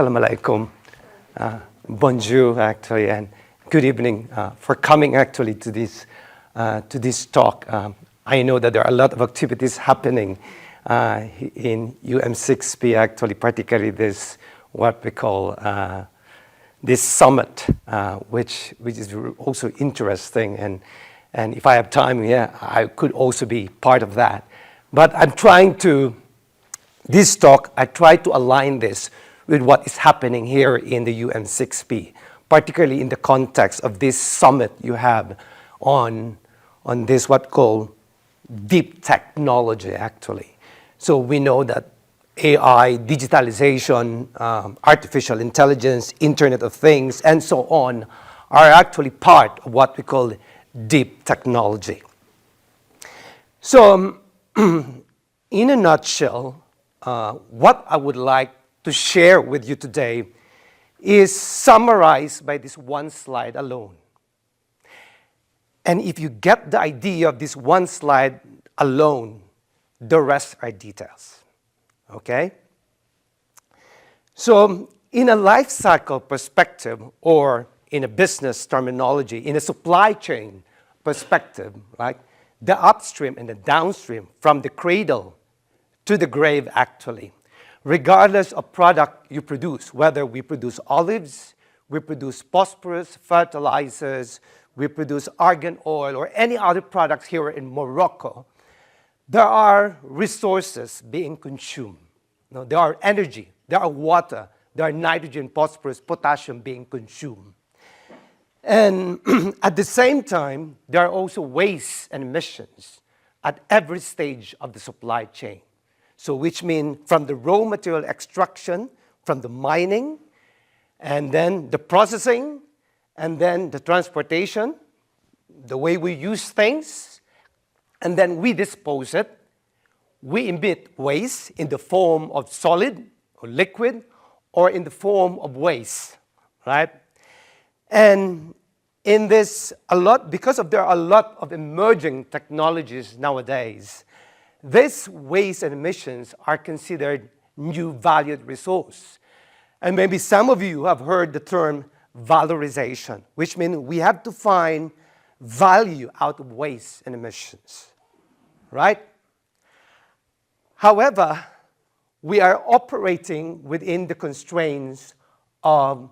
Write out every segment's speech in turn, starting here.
Assalamu alaikum, bonjour actually, and good evening for coming actually to this talk. I know that there are a lot of activities happening in UM6P actually, particularly this what we call this summit, which is also interesting, and if I have time, yeah, I could also be part of that. But I'm trying to, this talk, I try to align this with what is happening here in the UM6P, particularly in the context of this summit you have on this what called deep technology actually. So we know that AI, digitalization, artificial intelligence, Internet of Things, and so on are actually part of what we call deep technology. So in a nutshell, what I would like to share with you today is summarized by this one slide alone. And if you get the idea of this one slide alone, the rest are details, okay? So in a life cycle perspective, or in a business terminology, in a supply chain perspective, right? The upstream and the downstream, from the cradle to the grave actually, regardless of product you produce, whether we produce olives, we produce phosphorus, fertilizers, we produce argan oil, or any other products here in Morocco, there are resources being consumed. No, there are energy, there are water, there are nitrogen, phosphorus, potassium being consumed. And at the same time, there are also waste and emissions at every stage of the supply chain. So which means from the raw material extraction, from the mining, and then the processing, and then the transportation, the way we use things, and then we dispose it. We emit waste in the form of solid or liquid, or in the form of waste, right? And in this, because there are a lot of emerging technologies nowadays, this waste and emissions are considered new valued resource. And maybe some of you have heard the term valorization, which means we have to find value out of waste and emissions, right? However, we are operating within the constraints of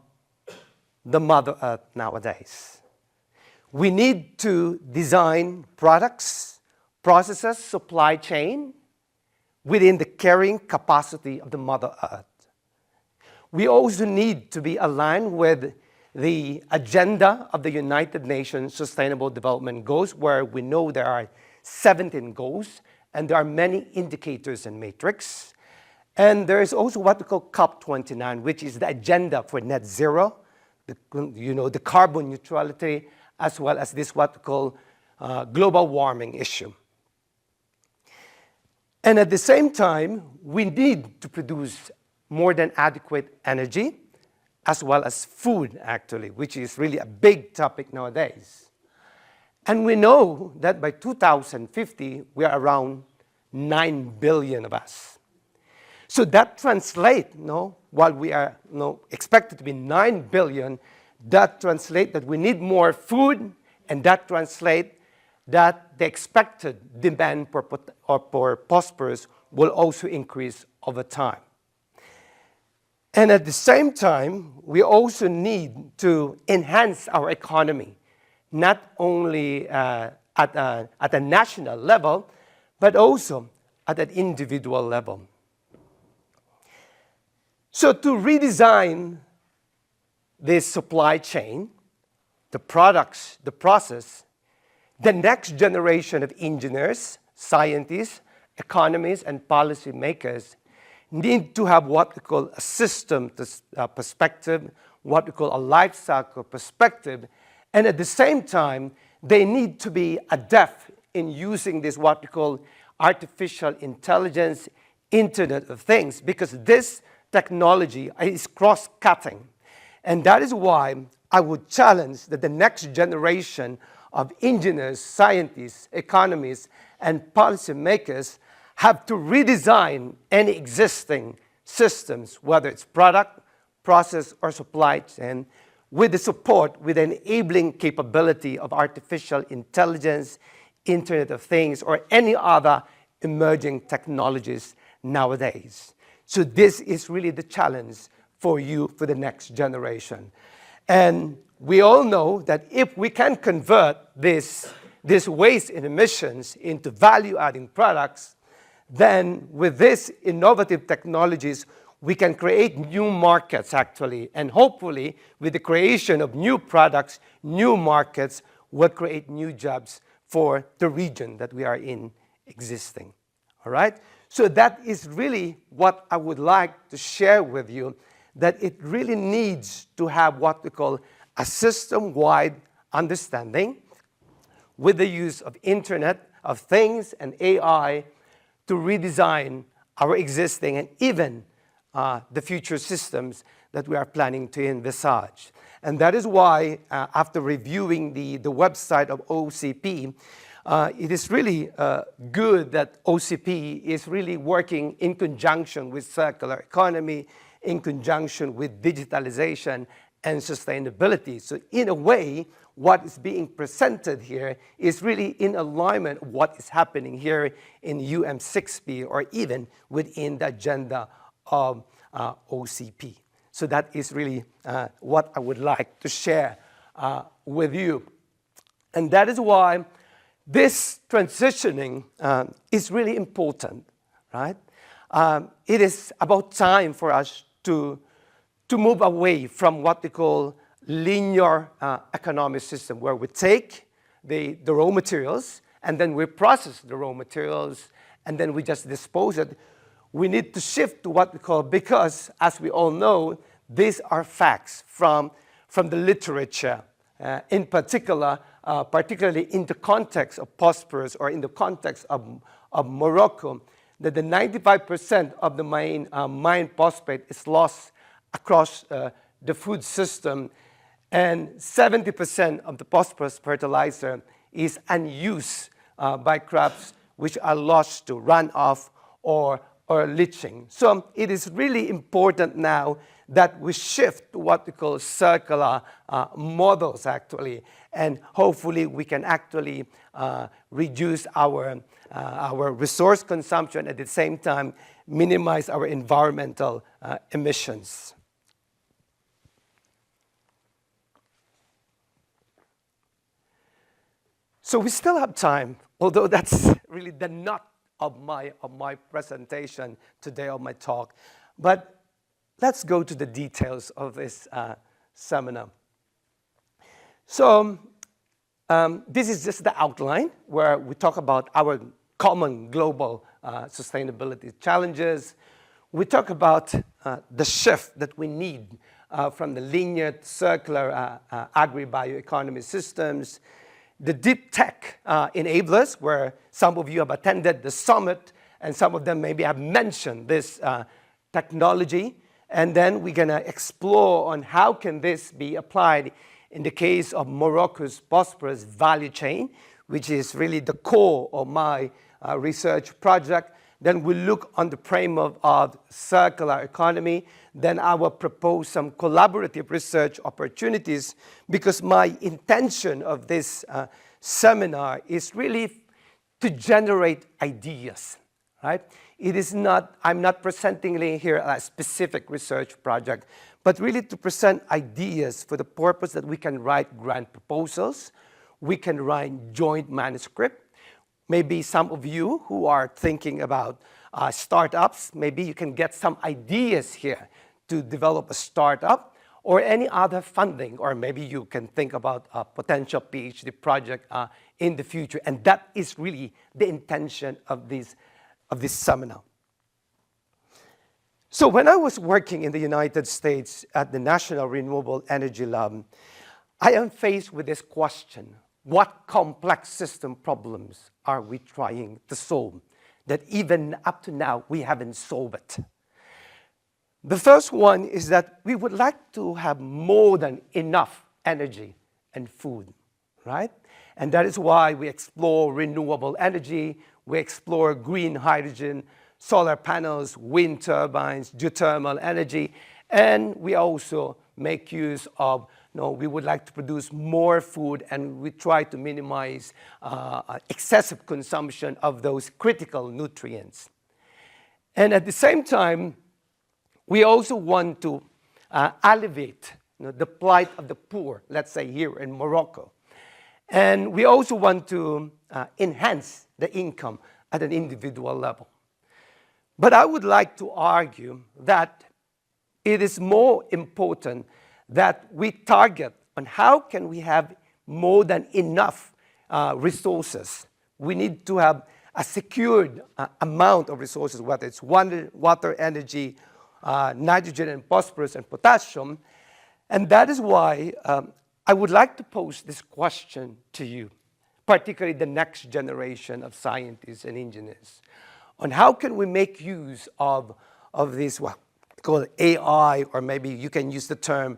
the Mother Earth nowadays. We need to design products, processes, supply chain within the carrying capacity of the Mother Earth. We also need to be aligned with the agenda of the United Nations Sustainable Development Goals, where we know there are 17 goals, and there are many indicators and metrics. And there is also what we call COP29, which is the agenda for net zero, the carbon neutrality, as well as this what we call global warming issue. And at the same time, we need to produce more than adequate energy, as well as food, actually, which is really a big topic nowadays. And we know that by 2050, we are around 9 billion of us. So that translates, while we are expected to be 9 billion, that translates that we need more food, and that translates that the expected demand for phosphorus will also increase over time. And at the same time, we also need to enhance our economy, not only at a national level, but also at an individual level. So to redesign this supply chain, the products, the process, the next generation of engineers, scientists, economists, and policymakers need to have what we call a system perspective, what we call a life cycle perspective, and at the same time, they need to be adept in using this what we call artificial intelligence, Internet of Things, because this technology is cross-cutting. And that is why I would challenge that the next generation of engineers, scientists, economists, and policymakers have to redesign any existing systems, whether it's product, process, or supply chain with the support, with the enabling capability of artificial intelligence, Internet of Things, or any other emerging technologies nowadays. So this is really the challenge for you for the next generation. And we all know that if we can convert this waste and emissions into value-adding products, then with these innovative technologies, we can create new markets actually, and hopefully with the creation of new products, new markets will create new jobs for the region that we are in existing. All right? So that is really what I would like to share with you, that it really needs to have what we call a system-wide understanding with the use of Internet of Things and AI to redesign our existing and even the future systems that we are planning to envisage. And that is why, after reviewing the website of OCP, it is really good that OCP is really working in conjunction with circular economy, in conjunction with digitalization and sustainability. So in a way, what is being presented here is really in alignment with what is happening here in UM6P or even within the agenda of OCP. So that is really what I would like to share with you. And that is why this transitioning is really important, right? It is about time for us to move away from what we call linear economic system, where we take the raw materials and then we process the raw materials and then we just dispose it. We need to shift to what we call, because as we all know, these are facts from the literature, in particular, particularly in the context of phosphorus or in the context of Morocco, that the 95% of the mine phosphate is lost across the food system, and 70% of the phosphorus fertilizer is unused by crops, which are lost to runoff or leaching. So it is really important now that we shift to what we call circular models actually, and hopefully we can actually reduce our resource consumption, at the same time minimize our environmental emissions. So we still have time, although that's really the nut of my presentation today, of my talk. But let's go to the details of this seminar. So this is just the outline where we talk about our common global sustainability challenges. We talk about the shift that we need from the linear to circular agri-bioeconomy systems, the deep tech enablers, where some of you have attended the summit and some of them maybe have mentioned this technology. And then we're going to explore on how can this be applied in the case of Morocco's phosphorus value chain, which is really the core of my research project. Then we'll look on the frame of circular economy. Then I will propose some collaborative research opportunities, because my intention of this seminar is really to generate ideas, right? It is not, I'm not presenting here a specific research project, but really to present ideas for the purpose that we can write grant proposals, we can write joint manuscript. Maybe some of you who are thinking about startups, maybe you can get some ideas here to develop a startup or any other funding, or maybe you can think about a potential PhD project in the future. And that is really the intention of this seminar. So when I was working in the United States at the National Renewable Energy Lab, I am faced with this question: what complex system problems are we trying to solve that even up to now we haven't solved it? The first one is that we would like to have more than enough energy and food, right? And that is why we explore renewable energy, we explore green hydrogen, solar panels, wind turbines, geothermal energy, And we also make use of, we would like to produce more food, and we try to minimize excessive consumption of those critical nutrients. And at the same time, we also want to alleviate the plight of the poor, let's say here in Morocco. And we also want to enhance the income at an individual level. But I would like to argue that it is more important that we target on how can we have more than enough resources. We need to have a secured amount of resources, whether it's water, energy, nitrogen and phosphorus and potassium. And that is why I would like to pose this question to you, particularly the next generation of scientists and engineers, on how can we make use of this, what we call AI, or maybe you can use the term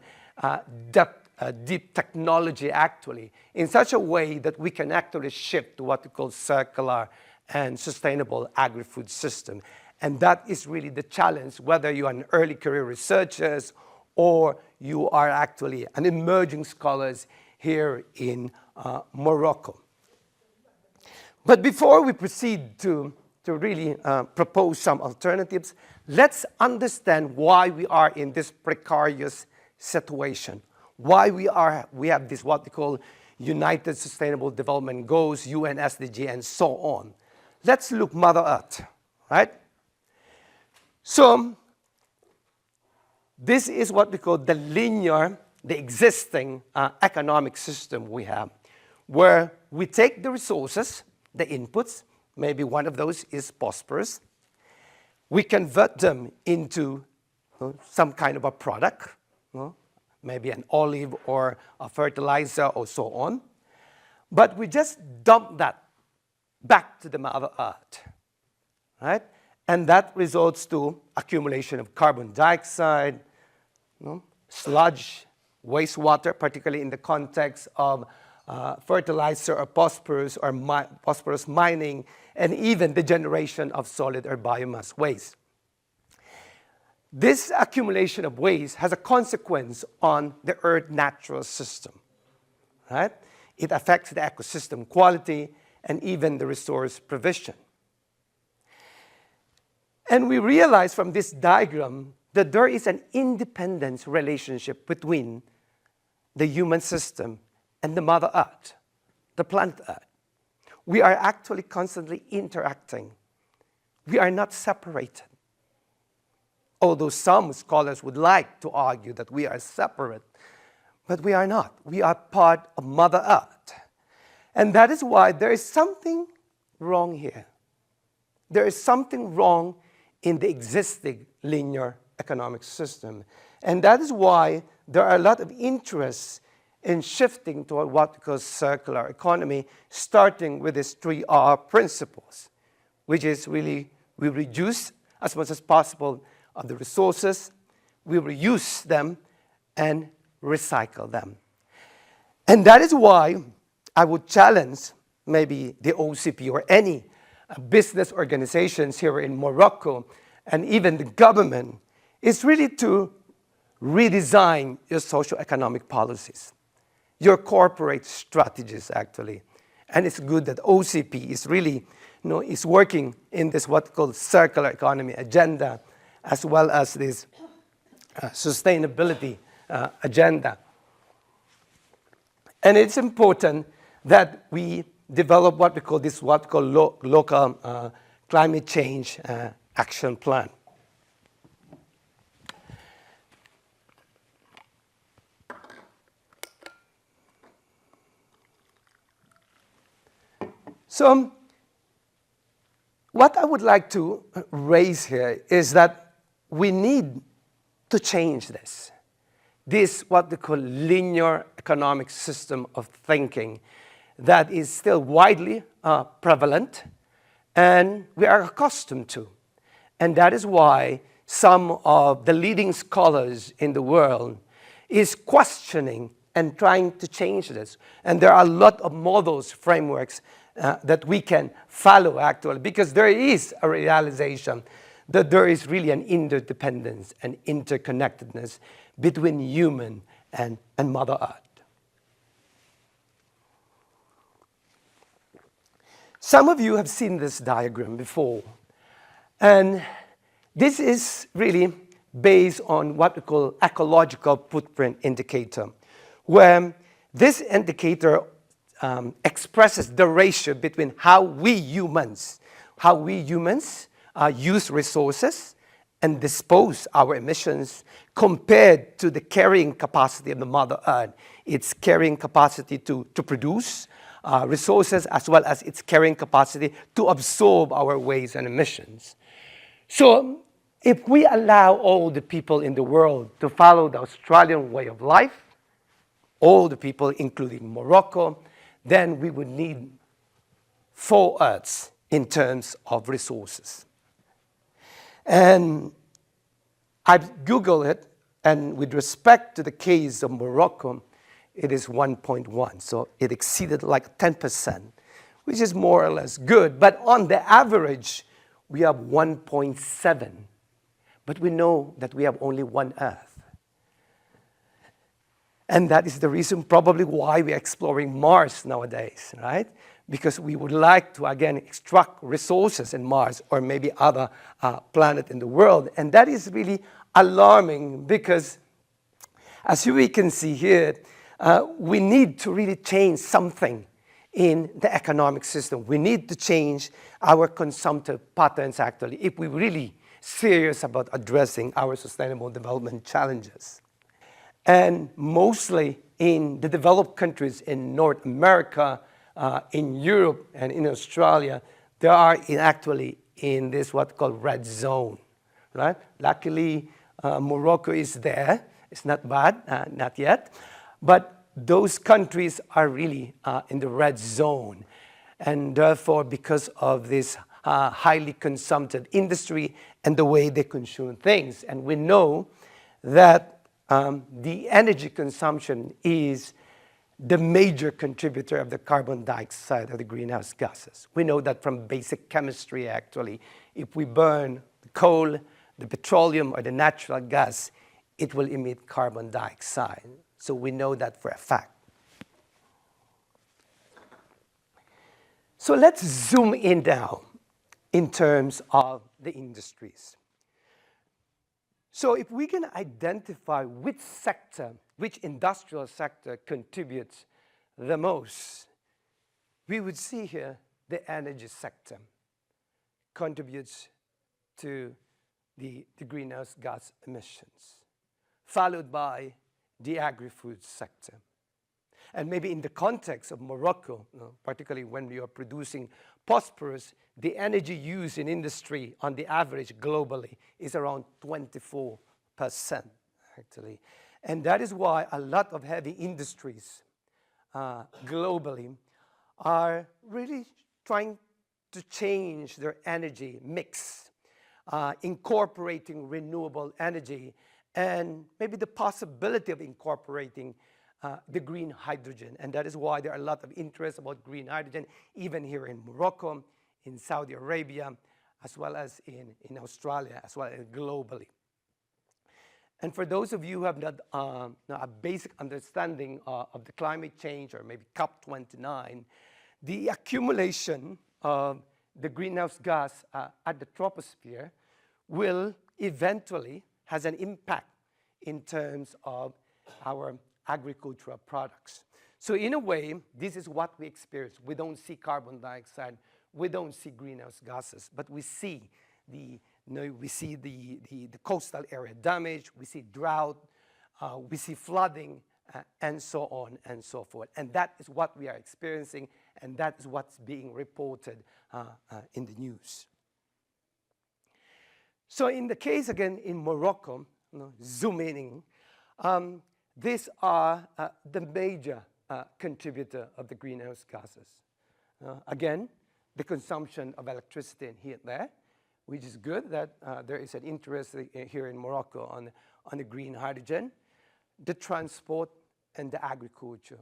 deep technology actually, in such a way that we can actually shift to what we call circular and sustainable agri-food system. And that is really the challenge, whether you are an early career researchers or you are actually an emerging scholars here in Morocco. But before we proceed to really propose some alternatives, let's understand why we are in this precarious situation, why we have this what we call United Sustainable Development Goals, UN SDG, and so on. Let's look Mother Earth, right? So this is what we call the linear, the existing economic system we have, where we take the resources, the inputs, maybe one of those is phosphorus. We convert them into some kind of a product, maybe an olive or a fertilizer or so on. But we just dump that back to the Mother Earth, right? And that results to accumulation of carbon dioxide, sludge, wastewater, particularly in the context of fertilizer or phosphorus mining, and even the generation of solid or biomass waste. This accumulation of waste has a consequence on the Earth's natural system, right? It affects the ecosystem quality and even the resource provision. And we realize from this diagram that there is an independent relationship between the human system and the Mother Earth, the planet Earth. We are actually constantly interacting. We are not separated. Although some scholars would like to argue that we are separate, but we are not. We are part of Mother Earth. And that is why there is something wrong here. There is something wrong in the existing linear economic system. And that is why there are a lot of interests in shifting to what we call circular economy, starting with these 3R principles, which is really we reduce as much as possible of the resources, we reuse them, and recycle them. And that is why I would challenge maybe the OCP or any business organizations here in Morocco, and even the government, is really to redesign your socio-economic policies, your corporate strategies actually. And it's good that OCP is really, is working in this what called circular economy agenda, as well as this sustainability agenda. And it's important that we develop what we call local climate change action plan. So what I would like to raise here is that we need to change this. This what they call linear economic system of thinking that is still widely prevalent and we are accustomed to. And that is why some of the leading scholars in the world is questioning and trying to change this. And there are a lot of models, frameworks that we can follow actually, because there is a realization that there is really an interdependence and interconnectedness between human and Mother Earth. Some of you have seen this diagram before, and this is really based on what we call ecological footprint indicator, where this indicator expresses the ratio between how we humans use resources and dispose our emissions compared to the carrying capacity of the Mother Earth, its carrying capacity to produce resources, as well as its carrying capacity to absorb our waste and emissions. So if we allow all the people in the world to follow the Australian way of life, all the people, including Morocco, then we would need 4 Earths in terms of resources. And I've Googled it, and with respect to the case of Morocco, it is 1.1, so it exceeded like 10%, which is more or less good. But on the average, we have 1.7. But we know that we have only 1 Earth. And that is the reason probably why we're exploring Mars nowadays, right? Because we would like to, again, extract resources in Mars or maybe other planet in the world. And that is really alarming because, as we can see here, we need to really change something in the economic system. We need to change our consumptive patterns, actually, if we're really serious about addressing our sustainable development challenges. And mostly in the developed countries in North America, in Europe, and in Australia, there are actually in this what called red zone, right? Luckily, Morocco is there. It's not bad, not yet. But those countries are really in the red zone. And therefore, because of this highly consumptive industry and the way they consume things. And we know that the energy consumption is the major contributor of the carbon dioxide of the greenhouse gases. We know that from basic chemistry, actually. If we burn the coal, the petroleum, or the natural gas, it will emit carbon dioxide. So we know that for a fact. So let's zoom in now in terms of the industries. So if we can identify which sector, which industrial sector contributes the most, we would see here the energy sector contributes to the greenhouse gas emissions, followed by the agri-food sector. And maybe in the context of Morocco, particularly when we are producing phosphorus, the energy used in industry on the average globally is around 24%, actually. And that is why a lot of heavy industries globally are really trying to change their energy mix, incorporating renewable energy, and maybe the possibility of incorporating the green hydrogen. And that is why there are a lot of interest about green hydrogen, even here in Morocco, in Saudi Arabia, as well as in Australia, as well as globally. And for those of you who have not a basic understanding of the climate change, or maybe COP29, the accumulation of the greenhouse gas at the troposphere will eventually has an impact in terms of our agricultural products. So in a way, this is what we experience. We don't see carbon dioxide, we don't see greenhouse gases, but we see the coastal area damage, we see drought, we see flooding, and so on and so forth. And that is what we are experiencing, and that is what's being reported in the news. So in the case, again, in Morocco, zooming in, these are the major contributor of the greenhouse gases. Again, the consumption of electricity and heat there, which is good that there is an interest here in Morocco on the green hydrogen, the transport, and the agriculture.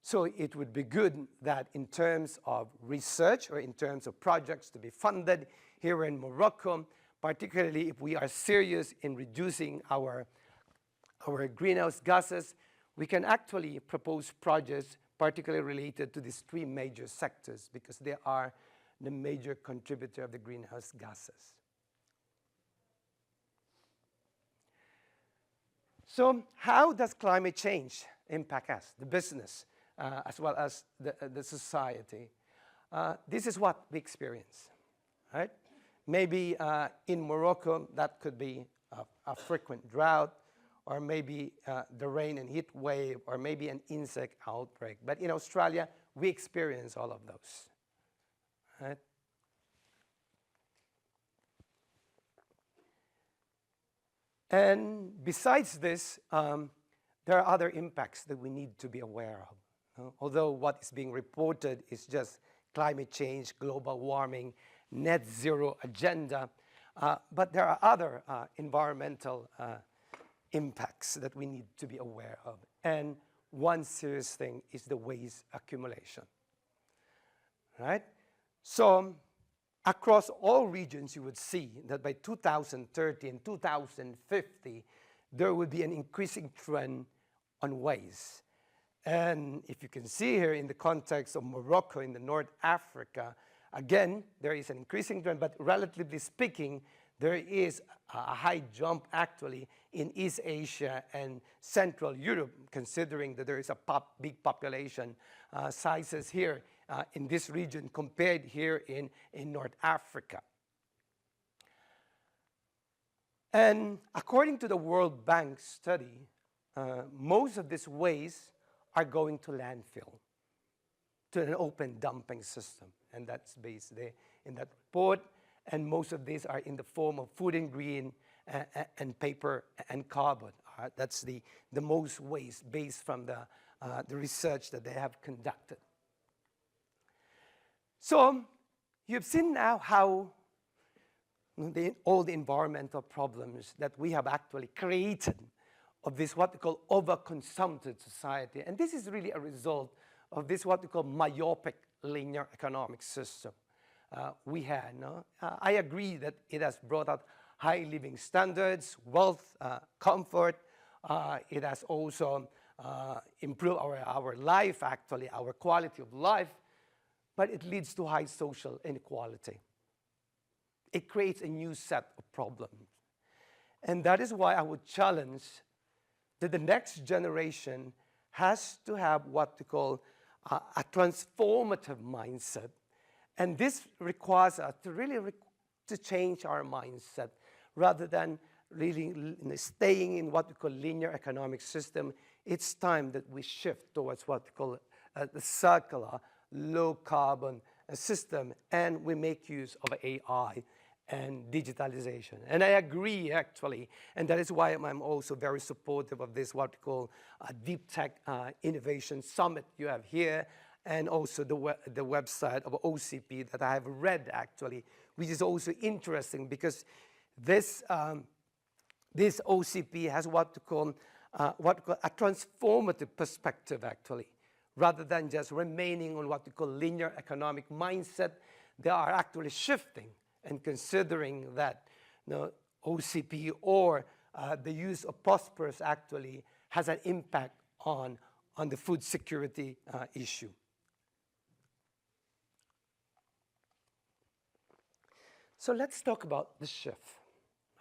So it would be good that in terms of research or in terms of projects to be funded here in Morocco, particularly if we are serious in reducing our greenhouse gases, we can actually propose projects particularly related to these three major sectors because they are the major contributor of the greenhouse gases. So how does climate change impact us, the business, as well as the society? This is what we experience, right? Maybe in Morocco, that could be a frequent drought, or maybe the rain and heat wave, or maybe an insect outbreak. But in Australia, we experience all of those, right? And besides this, there are other impacts that we need to be aware of. Although what is being reported is just climate change, global warming, net zero agenda, but there are other environmental impacts that we need to be aware of. And one serious thing is the waste accumulation, right? So across all regions, you would see that by 2030 and 2050, there would be an increasing trend on waste. And if you can see here in the context of Morocco in the North Africa, again, there is an increasing trend, but relatively speaking, there is a high jump actually in East Asia and Central Europe, considering that there is a big population sizes here in this region compared here in North Africa. And according to the World Bank study, most of this waste are going to landfill, to an open dumping system. And that's based there in that report. And most of these are in the form of food and green and paper and carbon. That's the most waste based from the research that they have conducted. So you've seen now how all the environmental problems that we have actually created of this what we call overconsumptive society. And this is really a result of this what we call myopic linear economic system we had. No? I agree that it has brought out high living standards, wealth, comfort. It has also improved our life, actually, our quality of life, but it leads to high social inequality. It creates a new set of problems. And that is why I would challenge that the next generation has to have what we call a transformative mindset. And this requires us to really to change our mindset rather than really staying in what we call linear economic system. It's time that we shift towards what we call the circular, low carbon system, and we make use of AI and digitalization. And I agree, actually, and that is why I'm also very supportive of this, what we call a Deep Tech Innovation Summit you have here, and also the website of OCP that I have read, actually, which is also interesting because this OCP has what we call a transformative perspective, actually. Rather than just remaining on what we call linear economic mindset, they are actually shifting and considering that OCP or the use of phosphorus actually has an impact on the food security issue. So let's talk about the shift,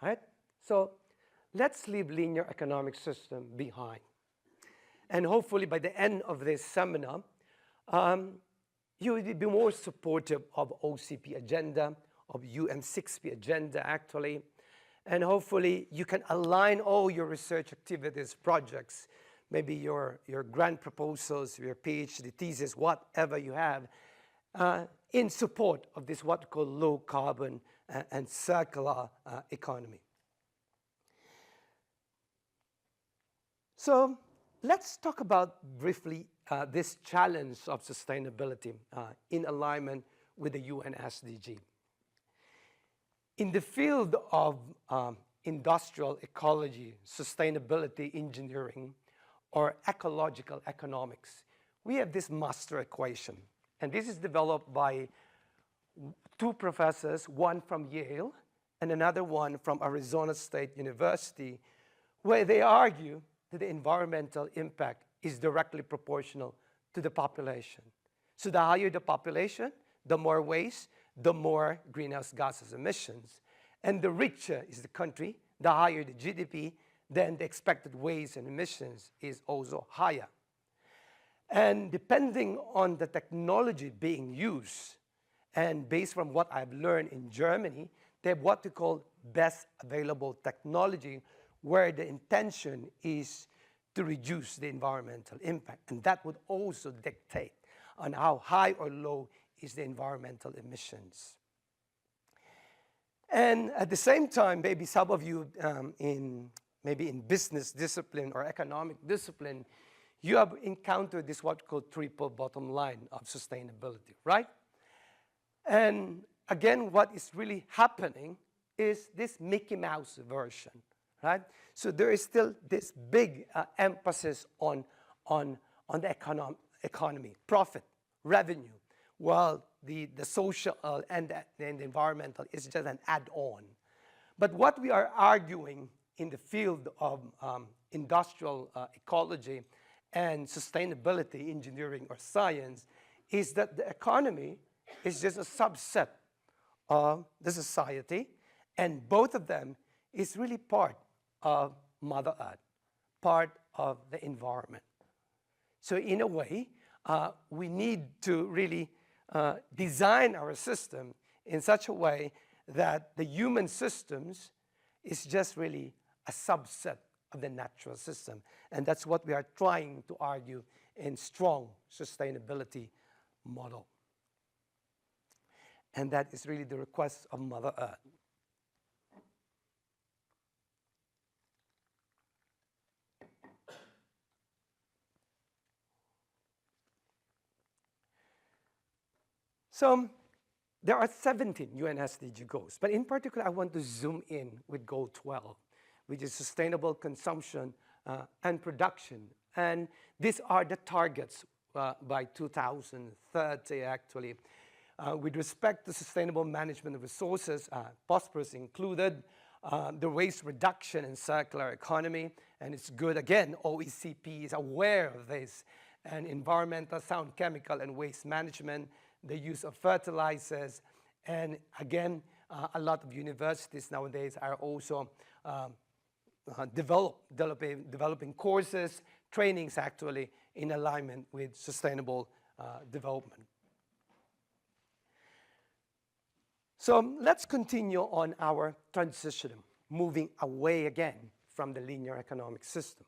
right? So let's leave linear economic system behind. And hopefully by the end of this seminar, you will be more supportive of OCP agenda, of UM6P agenda, actually. And hopefully you can align all your research activities, projects, maybe your grant proposals, your PhD thesis, whatever you have, in support of this what we call low carbon and circular economy. So let's talk about briefly this challenge of sustainability in alignment with the UN SDG. In the field of industrial ecology, sustainability engineering, or ecological economics, we have this master equation. And this is developed by two professors, one from Yale and another one from Arizona State University, where they argue that the environmental impact is directly proportional to the population. So the higher the population, the more waste, the more greenhouse gases emissions. And the richer is the country, the higher the GDP, then the expected waste and emissions is also higher. And depending on the technology being used, and based from what I've learned in Germany, they have what we call best available technology, where the intention is to reduce the environmental impact. And that would also dictate on how high or low is the environmental emissions. And at the same time, maybe some of you maybe in business discipline or economic discipline, you have encountered this what we call triple bottom line of sustainability, right? And again, what is really happening is this Mickey Mouse version, right? So there is still this big emphasis on the economy, profit, revenue, while the social and the environmental is just an add-on. But what we are arguing in the field of industrial ecology and sustainability engineering or science is that the economy is just a subset of the society, and both of them is really part of Mother Earth, part of the environment. So in a way, we need to really design our system in such a way that the human systems is just really a subset of the natural system. And that's what we are trying to argue in strong sustainability model. And that is really the request of Mother Earth. So there are 17 UN SDG goals, but in particular, I want to zoom in with goal 12, which is sustainable consumption and production. And these are the targets by 2030, actually. With respect to sustainable management of resources, phosphorus included, the waste reduction and circular economy, and it's good, again, OECD is aware of this, and environmental sound chemical and waste management, the use of fertilizers, and again, a lot of universities nowadays are also developing courses, trainings actually, in alignment with sustainable development. So let's continue on our transition, moving away again from the linear economic system.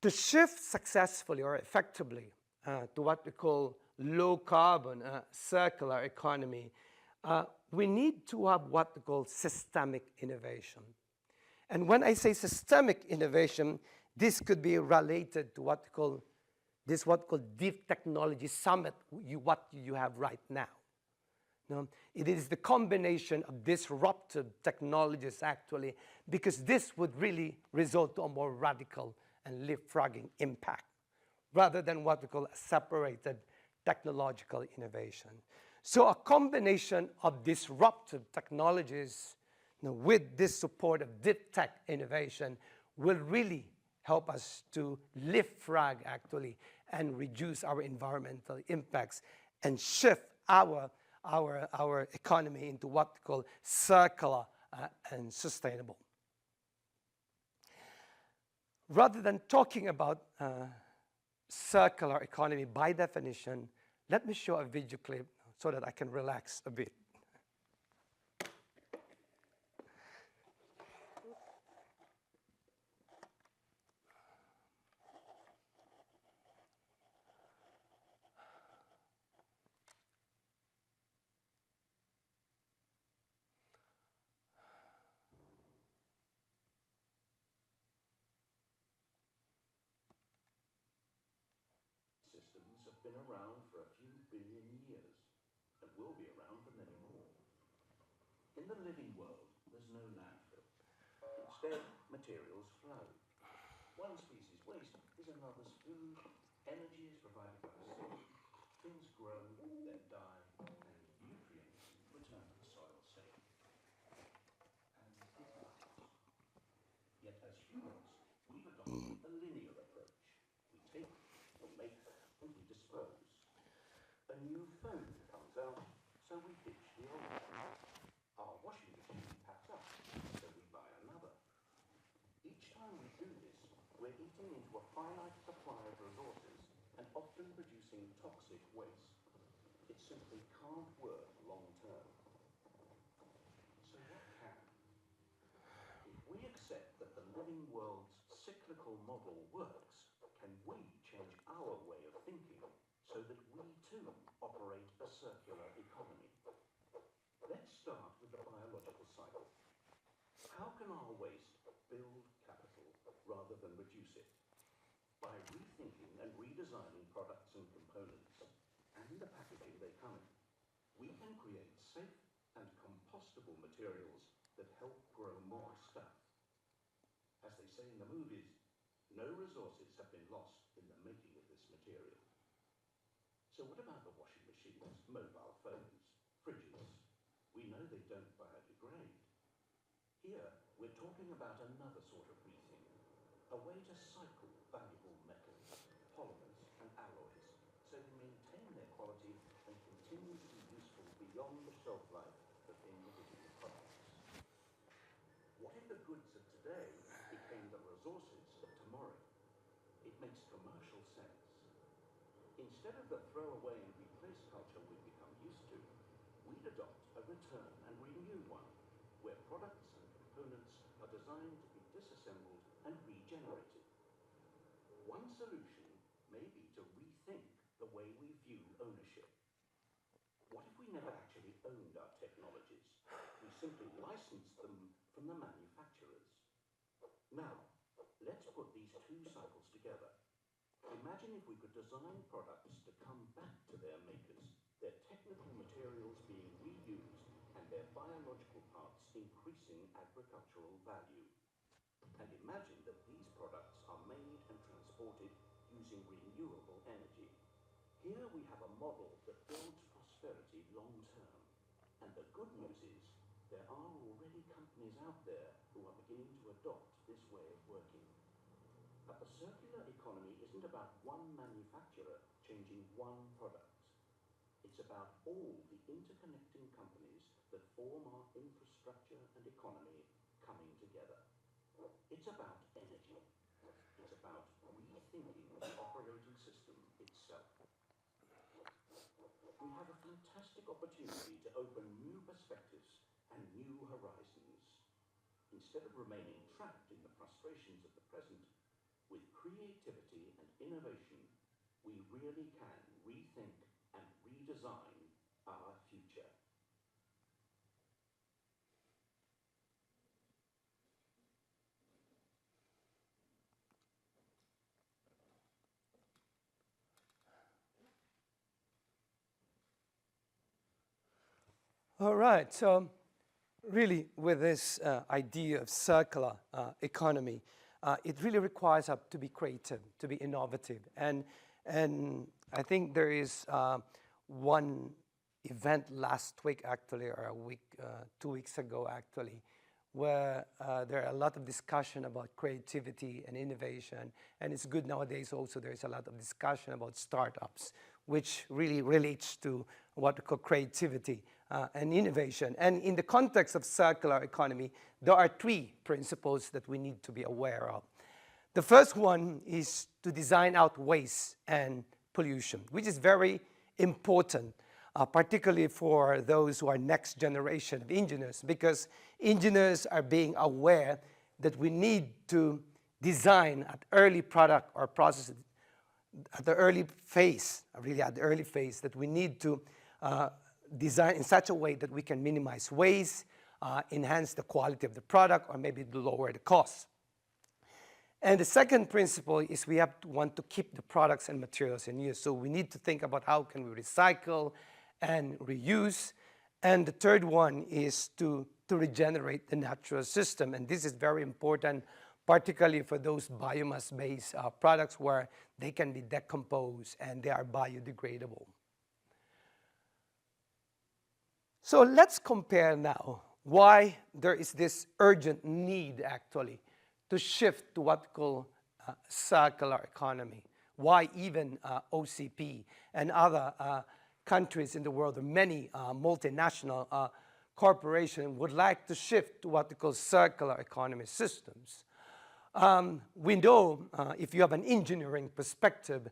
To shift successfully or effectively to what we call low carbon circular economy, we need to have what we call systemic innovation. And when I say systemic innovation, this could be related to what we call Deep Technology Summit, what you have right now. No, it is the combination of disruptive technologies actually, because this would really result to a more radical and leapfrogging impact, rather than what we call a separated technological innovation. So a combination of disruptive technologies with this support of deep tech innovation will really help us to leapfrog actually and reduce our environmental impacts and shift our economy into what we call circular and sustainable. Rather than talking about circular economy by definition, let me show a video clip so that I can relax a bit. Systems have been around for a few billion years and will be around for many more. In the living world, there's no landfill. Instead, materials flow. One species' waste is another's food. Energy is provided by the sea. Things grow, then die, and nutrients return to the soil safe. humans, we've adopted a linear approach. We take, we make, and we dispose. A new phone comes out, so we ditch the old one. Our washing machine packs up, so we buy another. Each time we do this, we're eating into a finite supply of resources and often producing toxic waste. It simply can't work long term. So what can? If we accept that the living world's cyclical model works, can we change our way of thinking so that we too operate a circular economy? Let's start with the biological cycle. How can our waste build capital rather than reduce it? By rethinking and redesigning products and components and the packaging they come in, we can create safe and compostable materials that help grow more stuff. As they say in the movies, no resources have been lost in the making of this material. So what about the washing machines, mobile phones, fridges? We know they don't biodegrade. Here, we're talking about another sort of rethink, a way to cycle valuable metals, polymers, and alloys, so they maintain their quality and continue to be useful beyond the shelf life of individual products. What if the goods of today became the resources of tomorrow? It makes commercial sense. Instead of the throw away and replace culture we've become used to, we'd adopt a return and renew one, where products and components are designed to be disassembled and regenerated. One solution may be to rethink the way we view ownership. What if we never actually owned our technologies? We simply licensed them from the manufacturers. Now, let's put these two cycles together. Imagine if we could design products to come back to their makers, their technical materials being reused and their biological parts increasing agricultural value. And imagine that these products are made and transported using renewable energy. Here we have a model that builds prosperity long term. And the good news is, there are already companies out there who are beginning to adopt this way of working. But the circular economy isn't about one manufacturer changing one product. It's about all the interconnecting companies that form our infrastructure and economy coming together. It's about energy. It's about rethinking the operating system itself. We have a fantastic opportunity to open new perspectives and new horizons. Instead of remaining trapped in the frustrations of the present, with creativity and innovation, we really can rethink and redesign our future. All right, so really with this idea of circular economy, it really requires us to be creative, to be innovative. And I think there is one event last week actually, or a week, 2 weeks ago actually, where there are a lot of discussion about creativity and innovation. And it's good nowadays also there's a lot of discussion about startups, which really relates to what we call creativity and innovation. And in the context of circular economy, there are 3 principles that we need to be aware of. The first one is to design out waste and pollution, which is very important, particularly for those who are next generation of engineers, because engineers are being aware that we need to design at early product or process at the early phase, really at the early phase, that we need to design in such a way that we can minimize waste, enhance the quality of the product, or maybe lower the cost. And the second principle is we want to keep the products and materials in use. So we need to think about how can we recycle and reuse. And the third one is to regenerate the natural system. And this is very important, particularly for those biomass-based products where they can be decomposed and they are biodegradable. So let's compare now why there is this urgent need actually to shift to what we call circular economy. Why even OCP and other countries in the world, or many multinational corporations would like to shift to what we call circular economy systems. We know if you have an engineering perspective,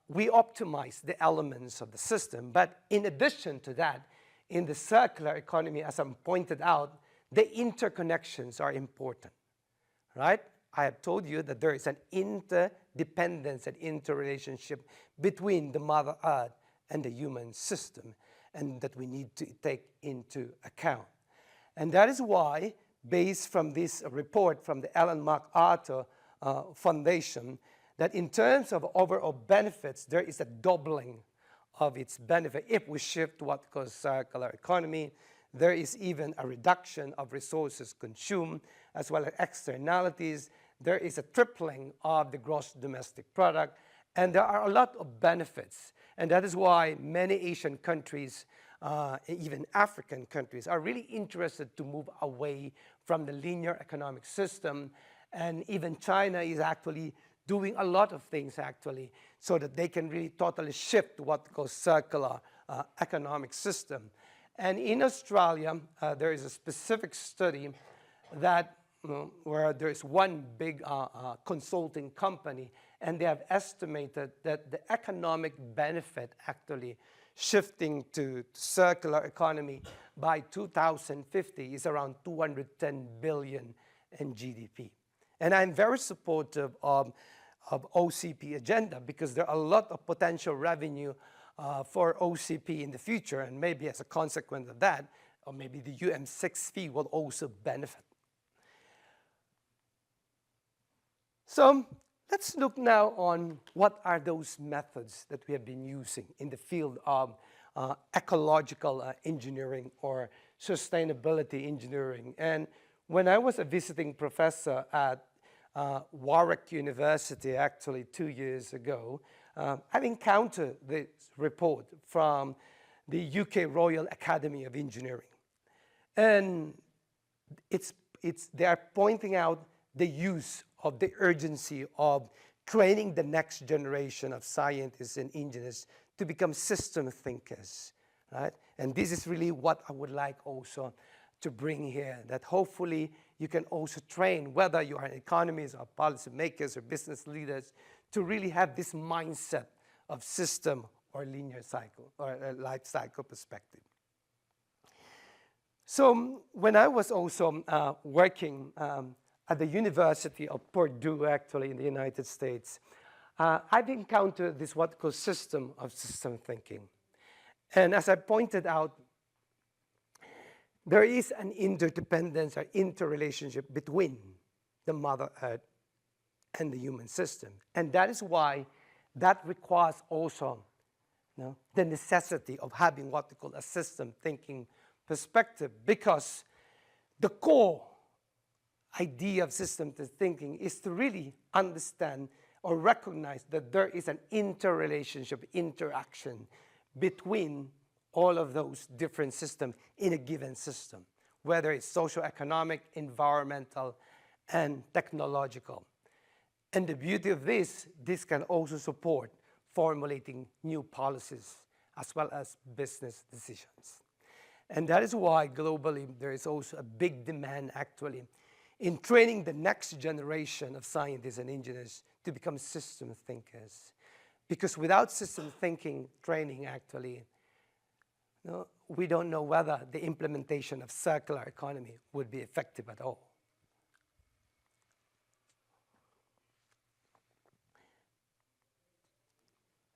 we optimize the elements of the system. But in addition to that, in the circular economy, as I'm pointed out, the interconnections are important, right? I have told you that there is an interdependence and interrelationship between the Mother Earth and the human system, and that we need to take into account. And that is why, based from this report from the Ellen MacArthur Foundation, that in terms of overall benefits, there is a doubling of its benefit if we shift to what we call circular economy. There is even a reduction of resources consumed, as well as externalities. There is a tripling of the gross domestic product, and there are a lot of benefits. And that is why many Asian countries, even African countries, are really interested to move away from the linear economic system. And even China is actually doing a lot of things, actually, so that they can really totally shift to what we call circular economic system. And in Australia, there is a specific study that where there is one big consulting company, and they have estimated that the economic benefit actually shifting to circular economy by 2050 is around 210 billion in GDP. And I'm very supportive of OCP agenda, because there are a lot of potential revenue for OCP in the future, and maybe as a consequence of that, or maybe the UM6P will also benefit. So let's look now on what are those methods that we have been using in the field of ecological engineering or sustainability engineering. And when I was a visiting professor at Warwick University, actually 2 years ago, I've encountered this report from the UK Royal Academy of Engineering. And they are pointing out the use of the urgency of training the next generation of scientists and engineers to become system thinkers, right? And this is really what I would like also to bring here, that hopefully you can also train, whether you are economists or policymakers or business leaders, to really have this mindset of system or linear cycle or a life cycle perspective. So when I was also working at the University of Purdue, actually in the United States, I've encountered this what we call system of system thinking. And as I pointed out, there is an interdependence or interrelationship between the Mother Earth and the human system. And that is why that requires also the necessity of having what we call a system thinking perspective, because the core idea of system thinking is to really understand or recognize that there is an interrelationship, interaction between all of those different systems in a given system, whether it's socioeconomic, environmental, and technological. And the beauty of this can also support formulating new policies as well as business decisions. And that is why globally there is also a big demand actually in training the next generation of scientists and engineers to become system thinkers. Because without system thinking training actually, we don't know whether the implementation of circular economy would be effective at all.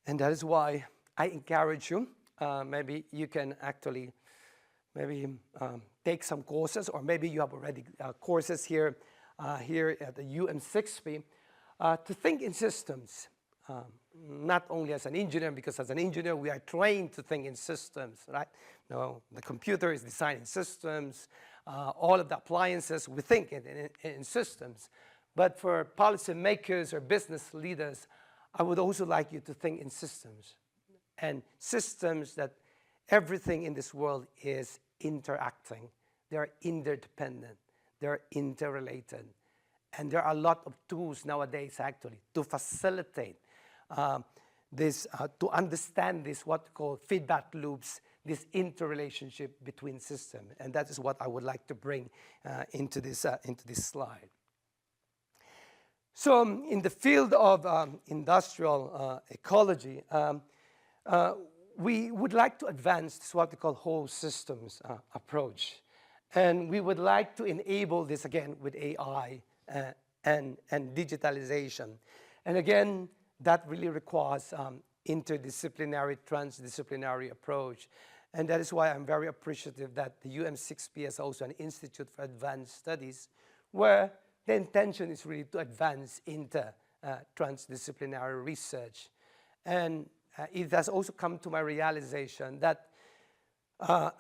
And that is why I encourage you, maybe you can actually take some courses, or maybe you have already courses here at the UM6P, to think in systems. Not only as an engineer, because as an engineer we are trained to think in systems, right? The computer is designing systems, all of the appliances, we think in systems. But for policymakers or business leaders, I would also like you to think in systems. And systems that everything in this world is interacting. They are interdependent. They are interrelated. And there are a lot of tools nowadays, actually, to facilitate this, to understand this, what we call feedback loops, this interrelationship between systems. And that is what I would like to bring into this slide. So in the field of industrial ecology, we would like to advance this, what we call whole systems approach. And we would like to enable this, again, with AI and digitalization. And again, that really requires interdisciplinary, transdisciplinary approach. And that is why I'm very appreciative that the UM6P is also an Institute for Advanced Studies, where the intention is really to advance into transdisciplinary research. And it has also come to my realization that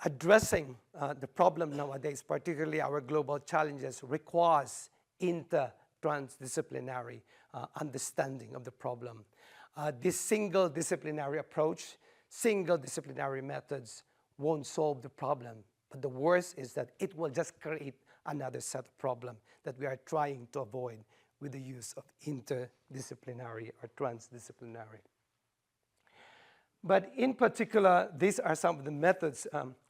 addressing the problem nowadays, particularly our global challenges, requires inter-transdisciplinary understanding of the problem. This single disciplinary approach, single disciplinary methods won't solve the problem. But the worst is that it will just create another set of problems that we are trying to avoid with the use of interdisciplinary or transdisciplinary. But in particular, these are some of the methods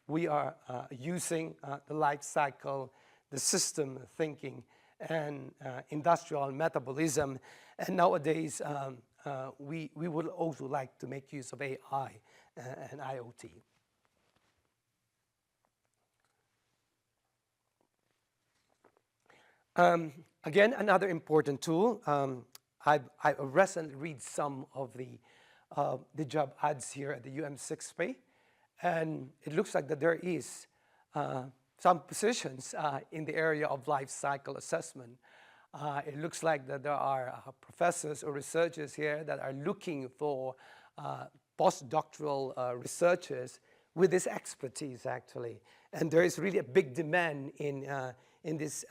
we are using, the life cycle, the system thinking, and industrial metabolism. And nowadays, we would also like to make use of AI and IoT. Again, another important tool. I recently read some of the job ads here at the UM6P, and it looks like that there is some positions in the area of life cycle assessment. It looks like that there are professors or researchers here that are looking for postdoctoral researchers with this expertise, actually. And there is really a big demand in this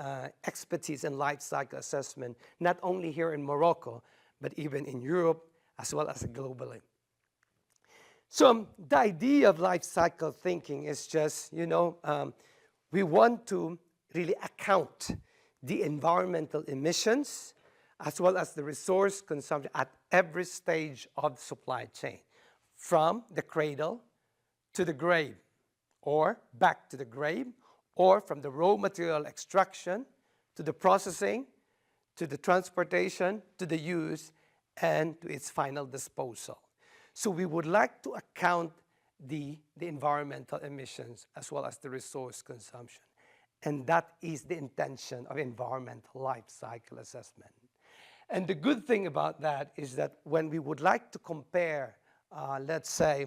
expertise in life cycle assessment, not only here in Morocco, but even in Europe, as well as globally. So the idea of life cycle thinking is just, we want to really account the environmental emissions as well as the resource consumption at every stage of the supply chain, from the cradle to the grave, or back to the grave, or from the raw material extraction to the processing, to the transportation, to the use, and to its final disposal. So we would like to account the environmental emissions as well as the resource consumption. And that is the intention of environmental life cycle assessment. And the good thing about that is that when we would like to compare, let's say,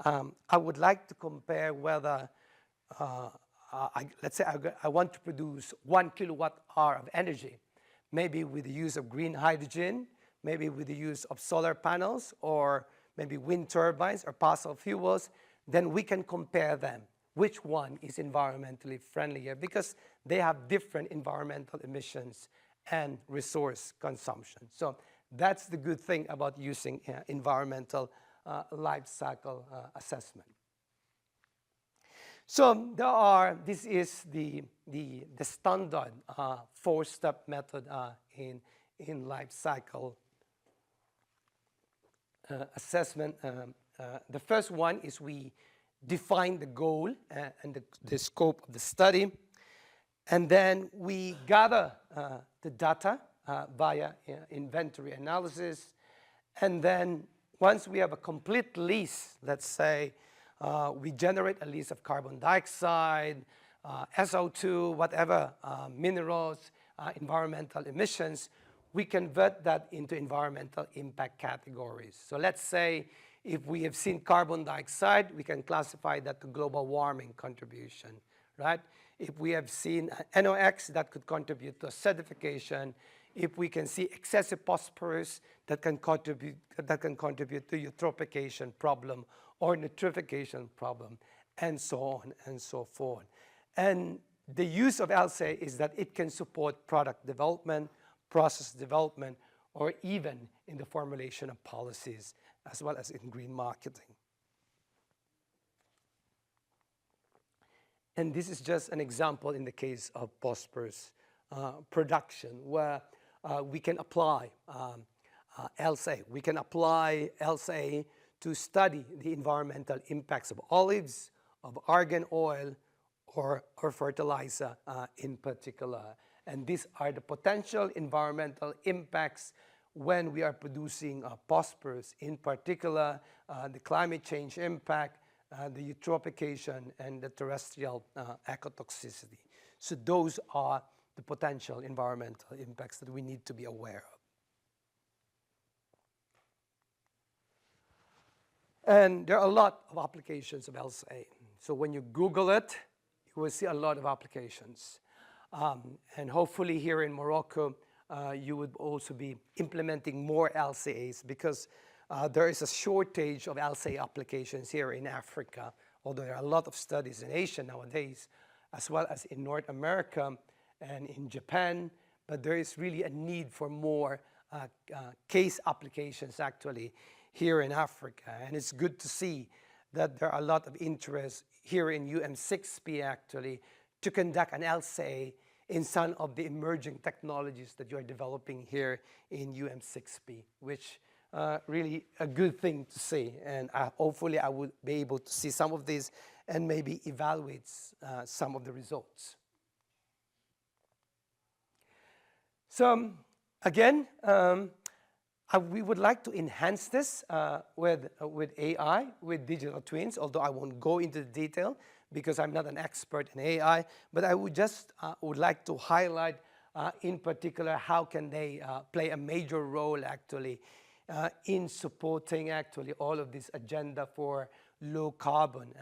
I would like to compare whether, let's say I want to produce 1 kilowatt hour of energy, maybe with the use of green hydrogen, maybe with the use of solar panels, or maybe wind turbines or fossil fuels, then we can compare them. Which one is environmentally friendlier? Because they have different environmental emissions and resource consumption. So that's the good thing about using environmental life cycle assessment. So this is the standard 4-step method in life cycle assessment. The first one is we define the goal and the scope of the study, and then we gather the data via inventory analysis, and then once we have a complete list, let's say we generate a list of carbon dioxide, SO2, whatever minerals, environmental emissions, we convert that into environmental impact categories. So let's say if we have seen carbon dioxide, we can classify that to global warming contribution, right? If we have seen NOx, that could contribute to acidification. If we can see excessive phosphorus, that can contribute to eutrophication problem or nitrification problem, and so on and so forth. And the use of LSA is that it can support product development, process development, or even in the formulation of policies, as well as in green marketing. And this is just an example in the case of phosphorus production where we can apply LSA. We can apply LSA to study the environmental impacts of olives, of argan oil, or fertilizer in particular. And these are the potential environmental impacts when we are producing phosphorus, in particular the climate change impact, the eutrophication, and the terrestrial ecotoxicity. So those are the potential environmental impacts that we need to be aware of. And there are a lot of applications of LSA. So when you Google it, you will see a lot of applications. And hopefully here in Morocco, you would also be implementing more LCAs because there is a shortage of LCA applications here in Africa, although there are a lot of studies in Asia nowadays, as well as in North America and in Japan, but there is really a need for more case applications actually here in Africa. And it's good to see that there are a lot of interest here in UM6P actually to conduct an LCA in some of the emerging technologies that you're developing here in UM6P, which really a good thing to see. And hopefully I would be able to see some of these and maybe evaluate some of the results. So again, we would like to enhance this with AI, with digital twins, although I won't go into the detail because I'm not an expert in AI, but I would just would like to highlight in particular how can they play a major role actually in supporting actually all of this agenda for low carbon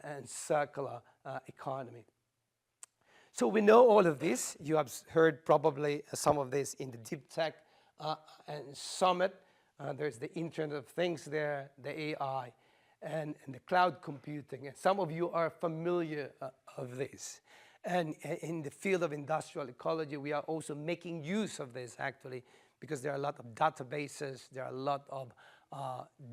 and circular economy. So we know all of this. You have heard probably some of this in the Deep Tech and Summit. There's the Internet of Things there, the AI, and the cloud computing. And some of you are familiar of this. And in the field of industrial ecology, we are also making use of this actually because there are a lot of databases, there are a lot of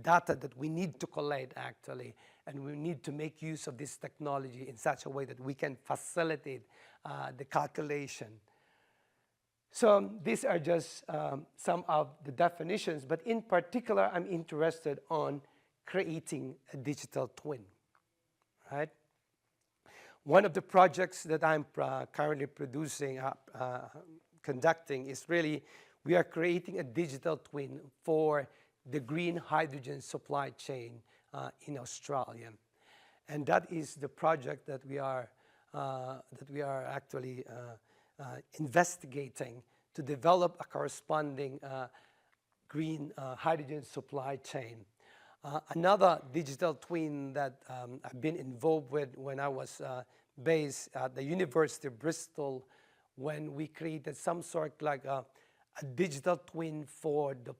data that we need to collect actually, and we need to make use of this technology in such a way that we can facilitate the calculation. So these are just some of the definitions, but in particular, I'm interested on creating a digital twin, right? One of the projects that I'm currently producing, conducting is really, we are creating a digital twin for the green hydrogen supply chain in Australia. And that is the project that we are actually investigating to develop a corresponding green hydrogen supply chain. Another digital twin that I've been involved with when I was based at the University of Bristol, when we created some sort like a digital twin for the,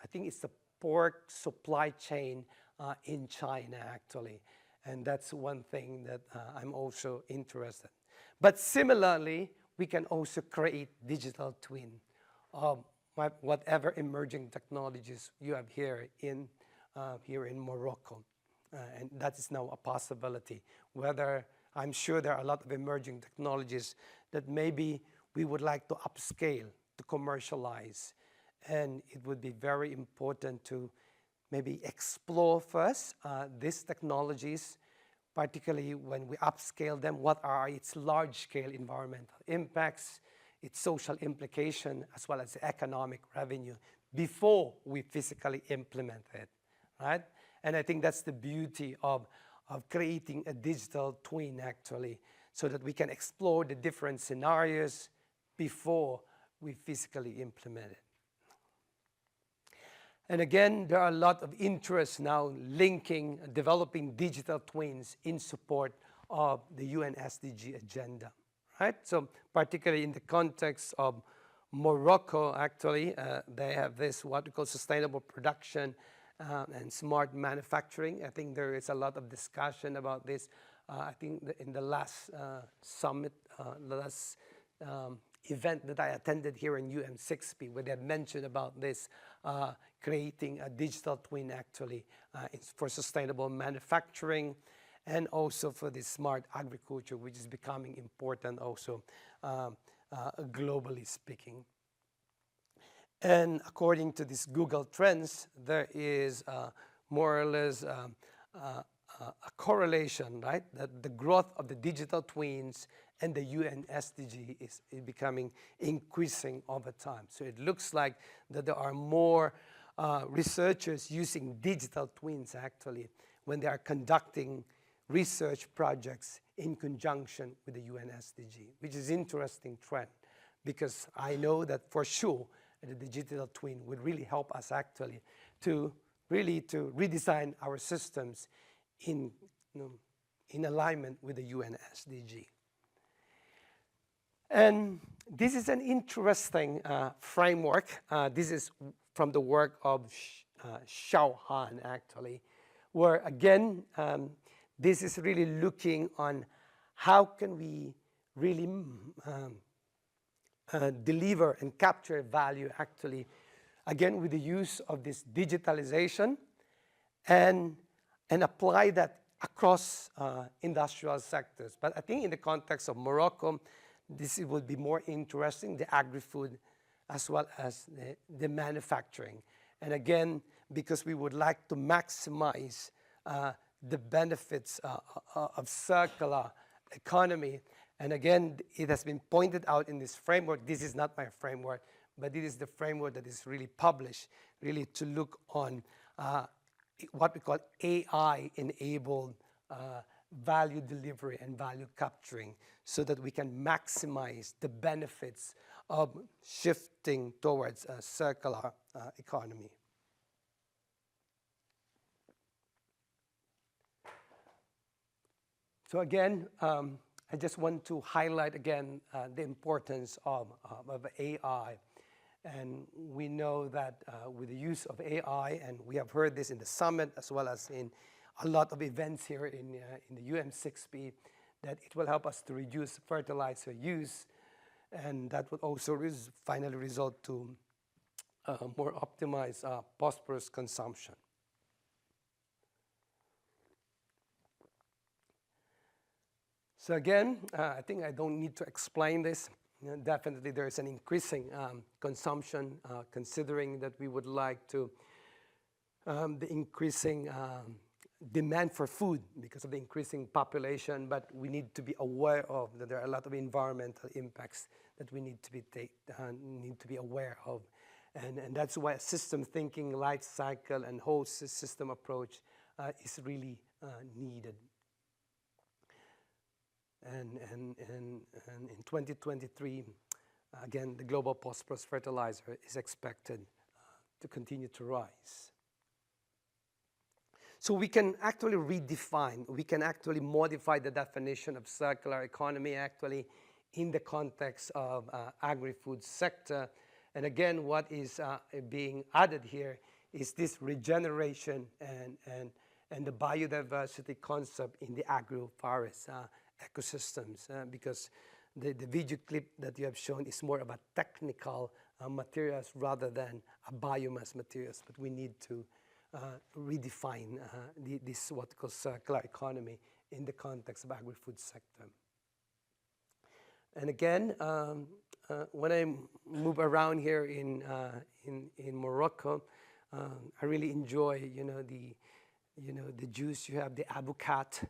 I think it's the pork supply chain in China actually. And that's one thing that I'm also interested in. But similarly, we can also create digital twin of whatever emerging technologies you have here in Morocco. And that is now a possibility. Whether I'm sure there are a lot of emerging technologies that maybe we would like to upscale, to commercialize. And it would be very important to maybe explore first these technologies, particularly when we upscale them, what are its large-scale environmental impacts, its social implication, as well as the economic revenue before we physically implement it, right? And I think that's the beauty of creating a digital twin, actually, so that we can explore the different scenarios before we physically implement it. And again, there are a lot of interest now linking, developing digital twins in support of the UN SDG agenda, right? So particularly in the context of Morocco, actually, they have this what we call sustainable production and smart manufacturing. I think there is a lot of discussion about this. I think in the last summit, last event that I attended here in UM6P, where they mentioned about this, creating a digital twin actually for sustainable manufacturing and also for the smart agriculture, which is becoming important also globally speaking. And according to this Google Trends, there is more or less a correlation, right? That the growth of the digital twins and the UN SDG is becoming increasing over time. So it looks like that there are more researchers using digital twins actually when they are conducting research projects in conjunction with the UN SDG, which is an interesting trend because I know that for sure the digital twin would really help us actually to redesign our systems in alignment with the UN SDG. And this is an interesting framework. This is from the work of Xiao Han actually, where again, this is really looking on how can we really deliver and capture value actually, again, with the use of this digitalization and apply that across industrial sectors. But I think in the context of Morocco, this will be more interesting, the agri-food as well as the manufacturing. And again, because we would like to maximize the benefits of circular economy. And again, it has been pointed out in this framework. This is not my framework, but it is the framework that is really published, really to look on what we call AI-enabled value delivery and value capturing so that we can maximize the benefits of shifting towards a circular economy. So again, I just want to highlight again the importance of AI. And we know that with the use of AI, and we have heard this in the summit as well as in a lot of events here in the UM6P, that it will help us to reduce fertilizer use, and that will also finally result to more optimized phosphorus consumption. So again, I think I don't need to explain this. Definitely there is an increasing consumption, considering that we would like to, the increasing demand for food because of the increasing population, but we need to be aware of that there are a lot of environmental impacts that we need to be aware of. And that's why a system thinking, life cycle, and whole system approach is really needed. And in 2023, again, the global phosphorus fertilizer is expected to continue to rise. So we can actually redefine, we can actually modify the definition of circular economy actually in the context of agri-food sector. And again, what is being added here is this regeneration and the biodiversity concept in the agroforest ecosystems, because the video clip that you have shown is more about technical materials rather than a biomass materials, but we need to redefine this what we call circular economy in the context of agri-food sector. And again, when I move around here in Morocco, I really enjoy, the juice. You have the avocat,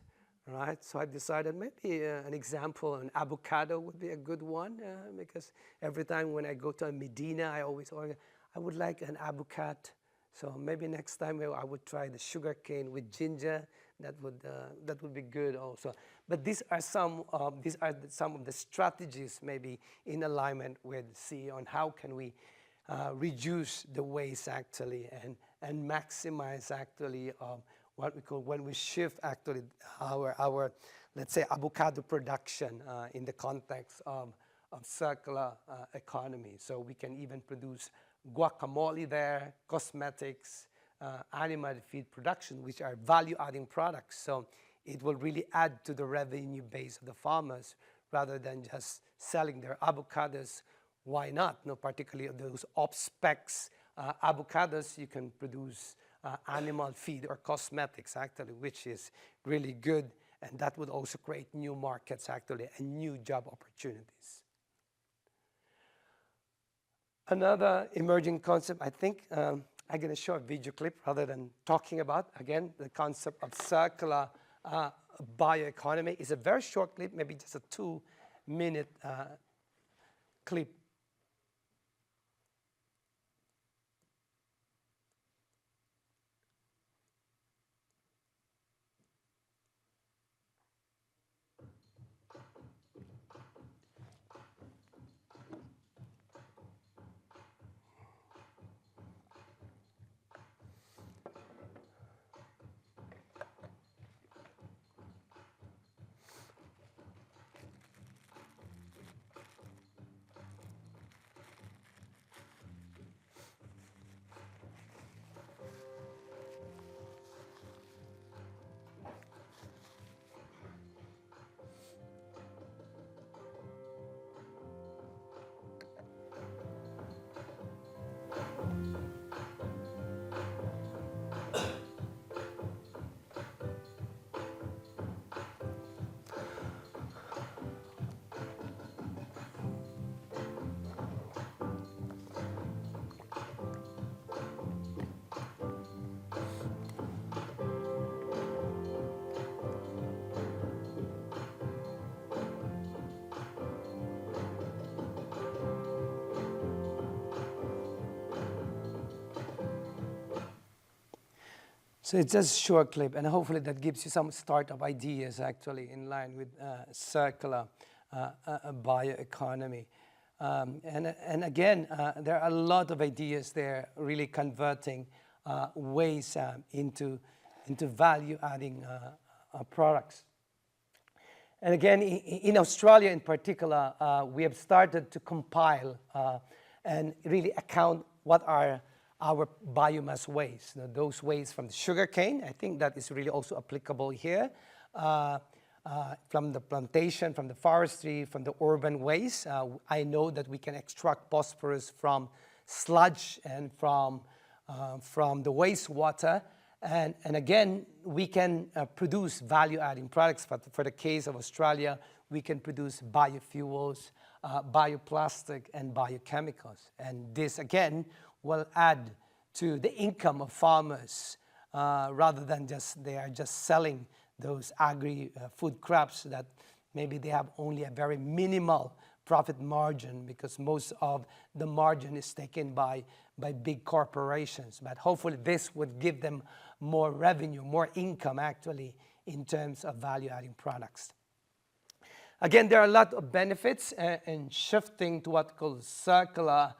right? So I've decided maybe an example, an avocado would be a good one because every time when I go to a Medina, I always order, I would like an avocat. So maybe next time I would try the sugarcane with ginger. That would be good also. But these are some of the strategies maybe in alignment with C on how can we reduce the waste actually and maximize actually what we call when we shift actually our let's say avocado production in the context of circular economy. So we can even produce guacamole there, cosmetics, animal feed production, which are value-adding products. So it will really add to the revenue base of the farmers rather than just selling their avocados. Why not? No, particularly those off-specs avocados, you can produce animal feed or cosmetics actually, which is really good. And that would also create new markets actually and new job opportunities. Another emerging concept, I think, I'm going to show a video clip rather than talking about, again, the concept of circular bioeconomy. It's a very short clip, maybe just a 2-minute clip. So it's just a short clip, and hopefully that gives you some startup ideas actually in line with circular bioeconomy. And again, there are a lot of ideas there really converting waste into value-adding products. And again, in Australia in particular, we have started to compile and really account what are our biomass waste. Now, those waste from the sugarcane, I think that is really also applicable here. From the plantation, from the forestry, from the urban waste, I know that we can extract phosphorus from sludge and from the wastewater. And again, we can produce value-adding products. For the case of Australia, we can produce biofuels, bioplastic, and biochemicals. And this, again, will add to the income of farmers rather than they are just selling those agri-food crops that maybe they have only a very minimal profit margin because most of the margin is taken by big corporations. But hopefully this would give them more revenue, more income actually in terms of value-adding products. Again, there are a lot of benefits in shifting to what's called circular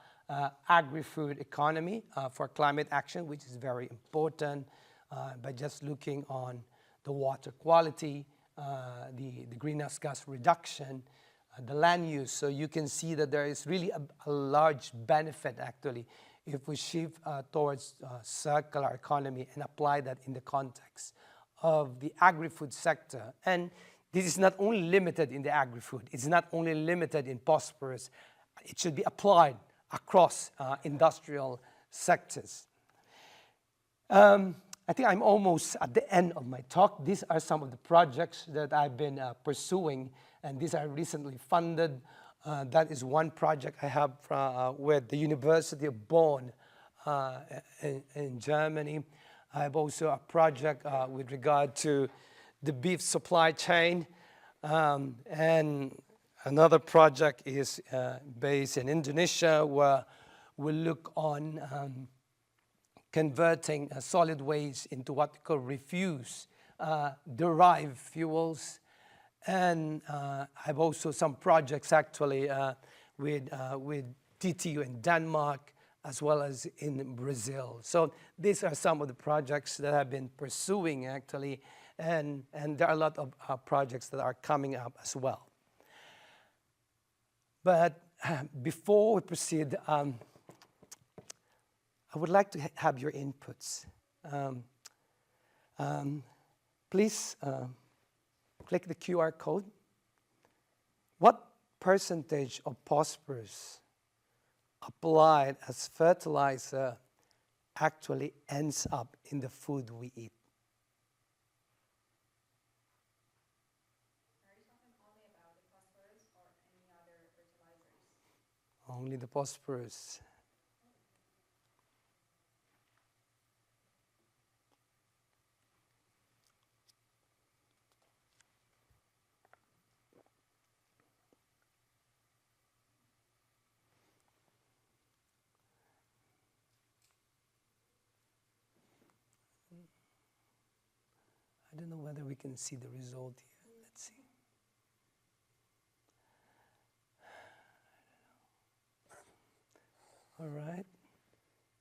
agri-food economy for climate action, which is very important by just looking on the water quality, the greenhouse gas reduction, the land use. So you can see that there is really a large benefit actually if we shift towards circular economy and apply that in the context of the agri-food sector. And this is not only limited in the agri-food, it's not only limited in phosphorus, it should be applied across industrial sectors. I think I'm almost at the end of my talk. These are some of the projects that I've been pursuing, and these are recently funded. That is one project I have with the University of Bonn in Germany. I have also a project with regard to the beef supply chain, and another project is based in Indonesia where we look on converting solid waste into what we call refuse-derived fuels. And I have also some projects actually with TTU in Denmark as well as in Brazil. So these are some of the projects that I've been pursuing actually, and there are a lot of projects that are coming up as well. But before we proceed, I would like to have your inputs. Please click the QR code. What percentage of phosphorus applied as fertilizer actually ends up in the food we eat? Are you talking only about the phosphorus or any other fertilizers? Only the phosphorus. I don't know whether we can see the result here. Let's see. All right.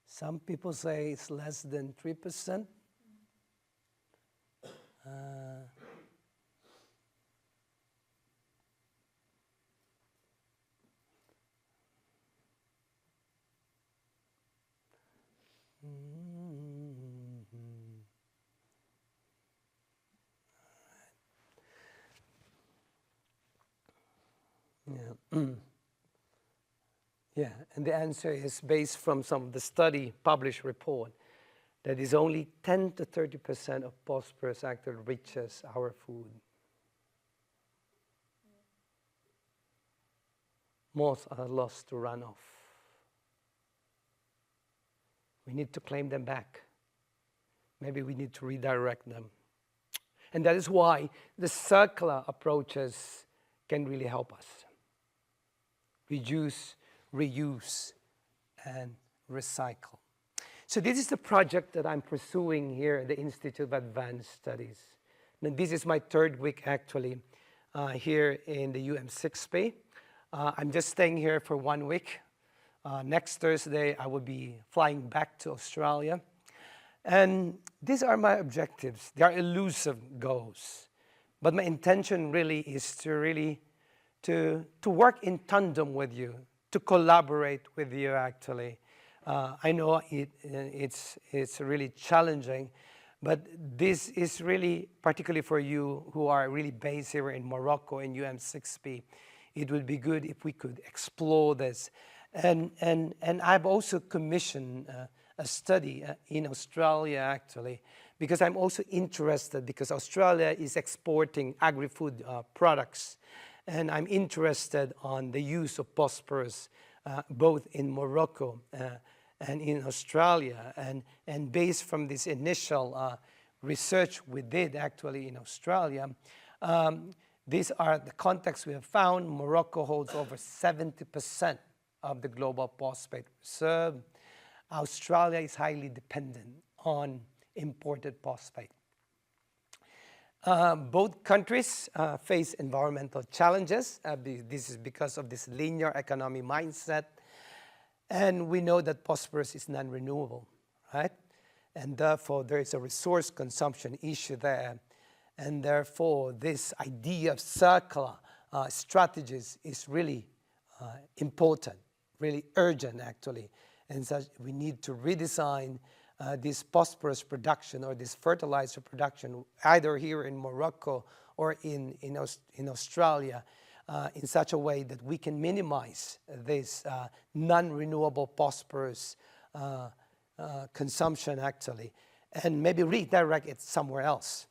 Some people say it's less than 3%. Yeah. Yeah, and the answer is based from some of the study published report that is only 10 to 30% of phosphorus actually reaches our food. Most are lost to runoff. We need to claim them back. Maybe we need to redirect them. And that is why the circular approaches can really help us. Reduce, reuse, and recycle. So this is the project that I'm pursuing here at the Institute of Advanced Studies. And this is my third week actually here in the UM6P. I'm just staying here for 1 week. Next Thursday I will be flying back to Australia. And these are my objectives. They are elusive goals. But my intention really is to work in tandem with you, to collaborate with you actually. I know it's really challenging, but this is really particularly for you who are really based here in Morocco in UM6P. It would be good if we could explore this. And I've also commissioned a study in Australia actually, because I'm also interested because Australia is exporting agri-food products. And I'm interested on the use of phosphorus both in Morocco and in Australia. And based from this initial research we did actually in Australia, these are the contexts we have found. Morocco holds over 70% of the global phosphate reserve. Australia is highly dependent on imported phosphate. Both countries face environmental challenges. This is because of this linear economy mindset. And we know that phosphorus is non-renewable, right? And therefore, there is a resource consumption issue there. And therefore, this idea of circular strategies is really important, really urgent, actually. And so we need to redesign this phosphorus production or this fertilizer production, either here in Morocco or in Australia, in such a way that we can minimize this non-renewable phosphorus consumption, actually, and maybe redirect it somewhere else.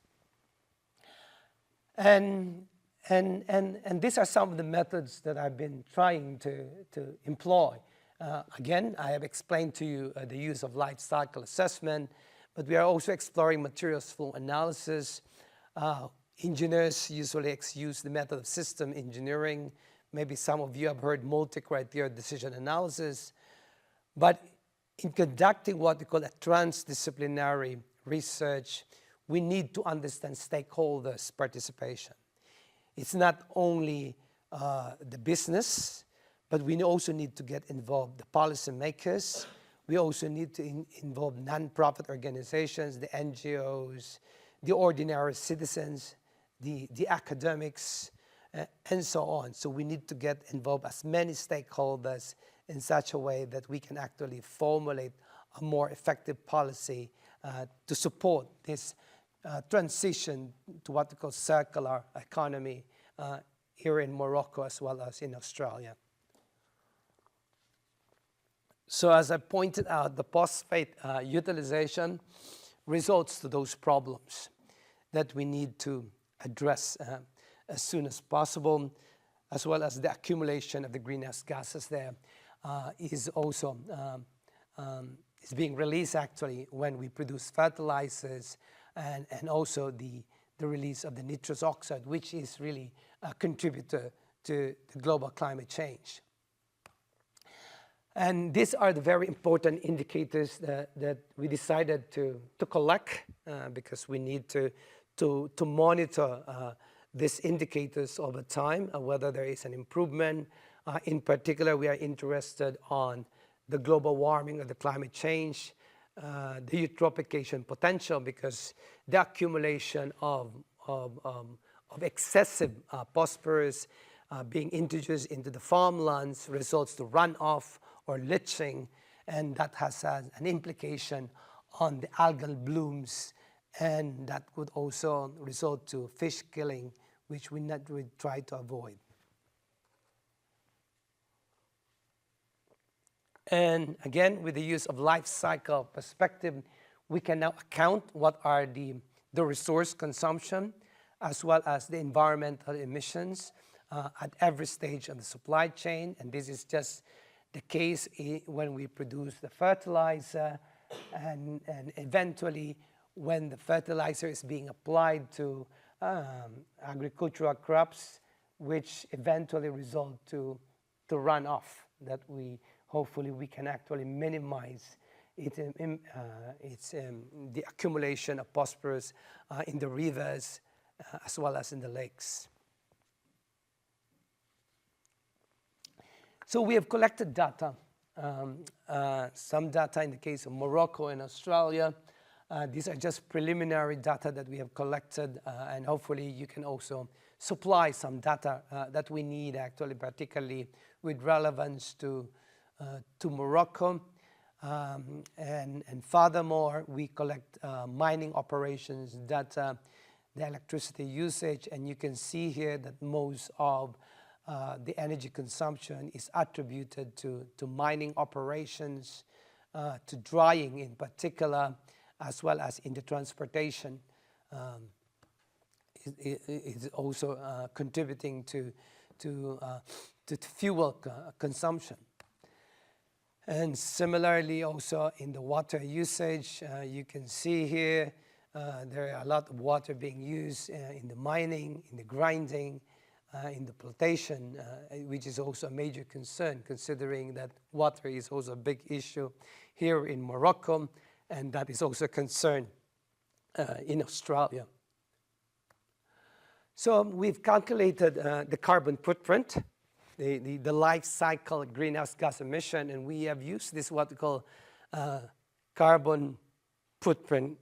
And these are some of the methods that I've been trying to employ. Again, I have explained to you the use of life cycle assessment, but we are also exploring materials flow analysis. Engineers usually use the method of system engineering. Maybe some of you have heard multi-criteria decision analysis. But in conducting what we call a transdisciplinary research, we need to understand stakeholders' participation. It's not only the business, but we also need to get involved the policymakers. We also need to involve non-profit organizations, the NGOs, the ordinary citizens, the academics, and so on. So we need to get involved as many stakeholders in such a way that we can actually formulate a more effective policy to support this transition to what we call circular economy here in Morocco as well as in Australia. So as I pointed out, the phosphate utilization results to those problems that we need to address as soon as possible, as well as the accumulation of the greenhouse gases there is also is being released actually when we produce fertilizers, and also the release of the nitrous oxide, which is really a contributor to the global climate change. And these are the very important indicators that we decided to collect because we need to to monitor these indicators over time, whether there is an improvement. In particular, we are interested on the global warming or the climate change, the eutrophication potential, because the accumulation of excessive phosphorus being introduced into the farmlands results to runoff or leaching, and that has an implication on the algal blooms, and that could also result to fish killing, which we try to avoid. And again, with the use of life cycle perspective, we can now account what are the resource consumption as well as the environmental emissions at every stage of the supply chain. And this is just the case when we produce the fertilizer, and eventually when the fertilizer is being applied to agricultural crops, which eventually result to runoff that hopefully we can actually minimize the accumulation of phosphorus in the rivers as well as in the lakes. So we have collected data, some data in the case of Morocco and Australia. These are just preliminary data that we have collected, and hopefully you can also supply some data that we need actually, particularly with relevance to Morocco. And furthermore, we collect mining operations data, the electricity usage, and you can see here that most of the energy consumption is attributed to mining operations, to drying in particular, as well as in the transportation. Is also contributing to fuel consumption. And similarly also in the water usage, you can see here there are a lot of water being used in the mining, in the grinding, in the plantation, which is also a major concern, considering that water is also a big issue here in Morocco, and that is also a concern in Australia. So we've calculated the carbon footprint, the life cycle greenhouse gas emission, and we have used this what we call carbon footprint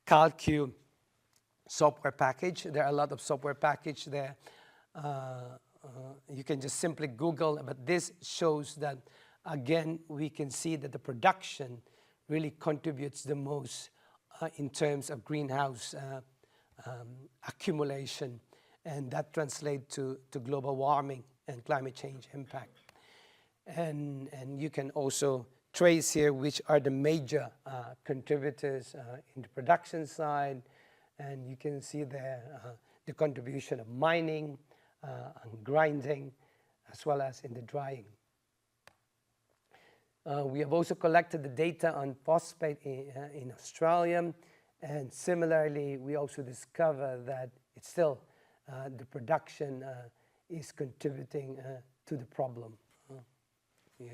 calcu software package. There are a lot of software package there. You can just simply Google, but this shows that, again, we can see that the production really contributes the most in terms of greenhouse accumulation, and that translates to global warming and climate change impact. And you can also trace here which are the major contributors in the production side, and you can see there the contribution of mining and grinding, as well as in the drying. We have also collected the data on phosphate in Australia, and similarly we also discover that it's still the production is contributing to the problem. Yeah.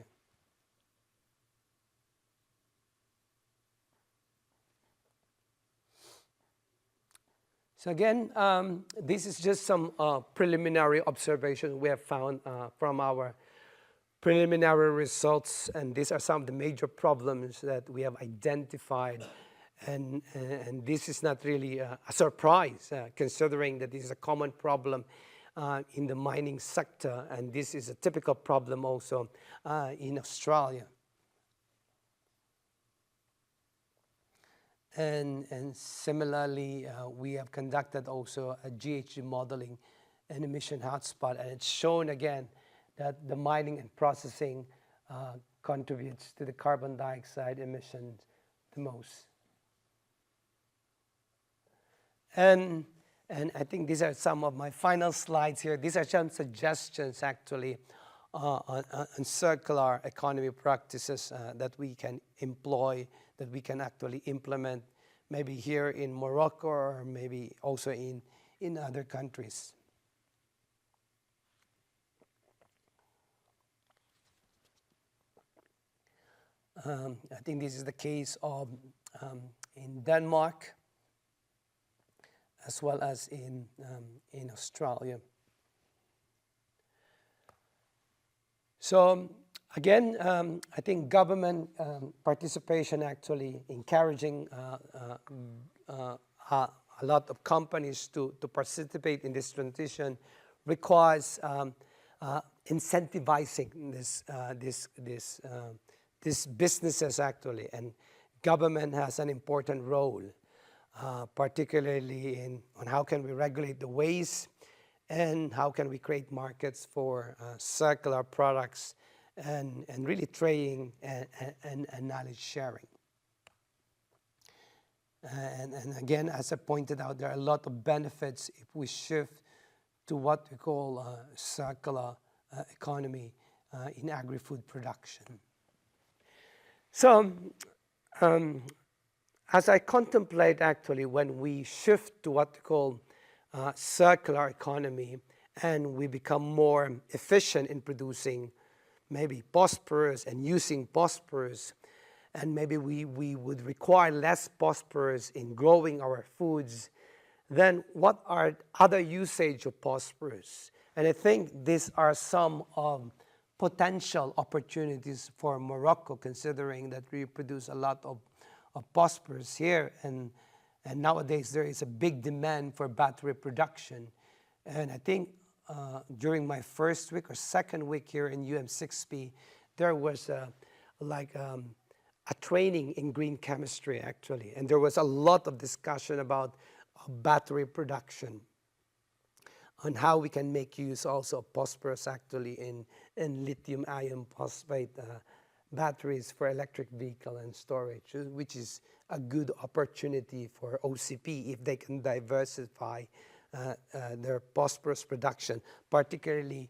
So again, this is just some preliminary observations we have found from our preliminary results, and these are some of the major problems that we have identified, and this is not really a surprise, considering that this is a common problem in the mining sector, and this is a typical problem also in Australia. And similarly, we have conducted also a GHG modeling and emission hotspot, and it's shown again that the mining and processing contributes to the carbon dioxide emissions the most. And I think these are some of my final slides here. These are some suggestions actually on circular economy practices that we can employ, that we can actually implement, maybe here in Morocco or maybe also in other countries. I think this is the case of in Denmark. as well as in Australia. So again, I think government participation, actually encouraging a lot of companies to participate in this transition, requires incentivizing these businesses, actually, and government has an important role, particularly on how can we regulate the waste and how can we create markets for circular products and really training and knowledge sharing. And again, as I pointed out, there are a lot of benefits if we shift to what we call circular economy in agri-food production. So as I contemplate, actually, when we shift to what we call circular economy and we become more efficient in producing maybe phosphorus and using phosphorus, and maybe we would require less phosphorus in growing our foods, then what are other usage of phosphorus? And I think these are some of potential opportunities for Morocco, considering that we produce a lot of phosphorus here, and nowadays there is a big demand for battery production. And I think during my first week or second week here in UM6P, there was a training in green chemistry, actually, and there was a lot of discussion about battery production, on how we can make use also of phosphorus, actually, in lithium iron phosphate batteries for electric vehicle and storage, which is a good opportunity for OCP if they can diversify their phosphorus production, particularly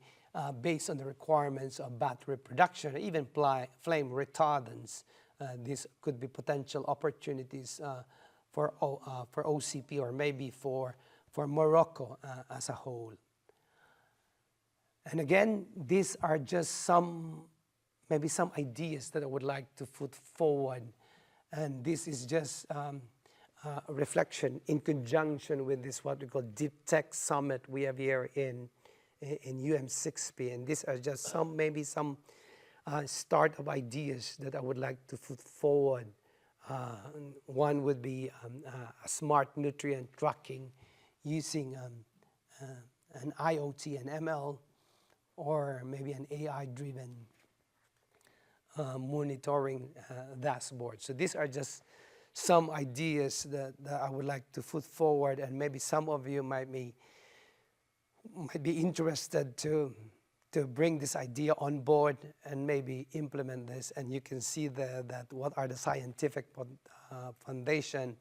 based on the requirements of battery production, or even flame retardants. These could be potential opportunities for OCP, or maybe for Morocco as a whole. And again, these are just maybe some ideas that I would like to put forward. And this is just a reflection in conjunction with this, what we call Deep Tech Summit we have here in UM6P. And these are just maybe some startup ideas that I would like to put forward. One would be a smart nutrient tracking using an IoT and ML, or maybe an AI-driven monitoring dashboard. So these are just some ideas that I would like to put forward, and maybe some of you might be interested to bring this idea on board and maybe implement this. And you can see there that what are the scientific foundation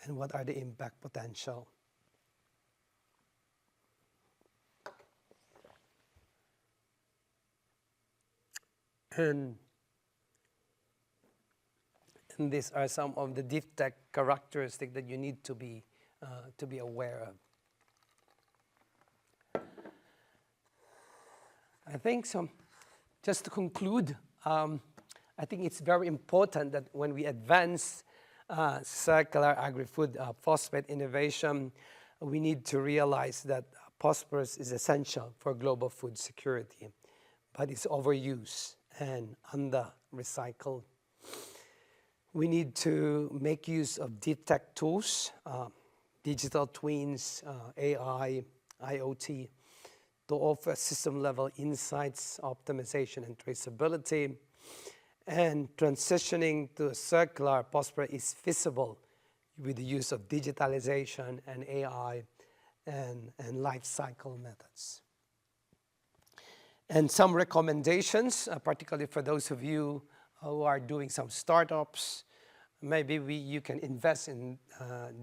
and what are the impact potential. And these are some of the deep tech characteristics that you need to be aware of. I think just to conclude, I think it's very important that when we advance circular agri-food phosphate innovation, we need to realize that phosphorus is essential for global food security, but it's overused and under-recycled. We need to make use of deep tech tools, digital twins, AI, IoT, to offer system-level insights, optimization, and traceability. And transitioning to a circular phosphorus is feasible with the use of digitalization and AI and life cycle methods. And some recommendations, particularly for those of you who are doing some startups. Maybe you can invest in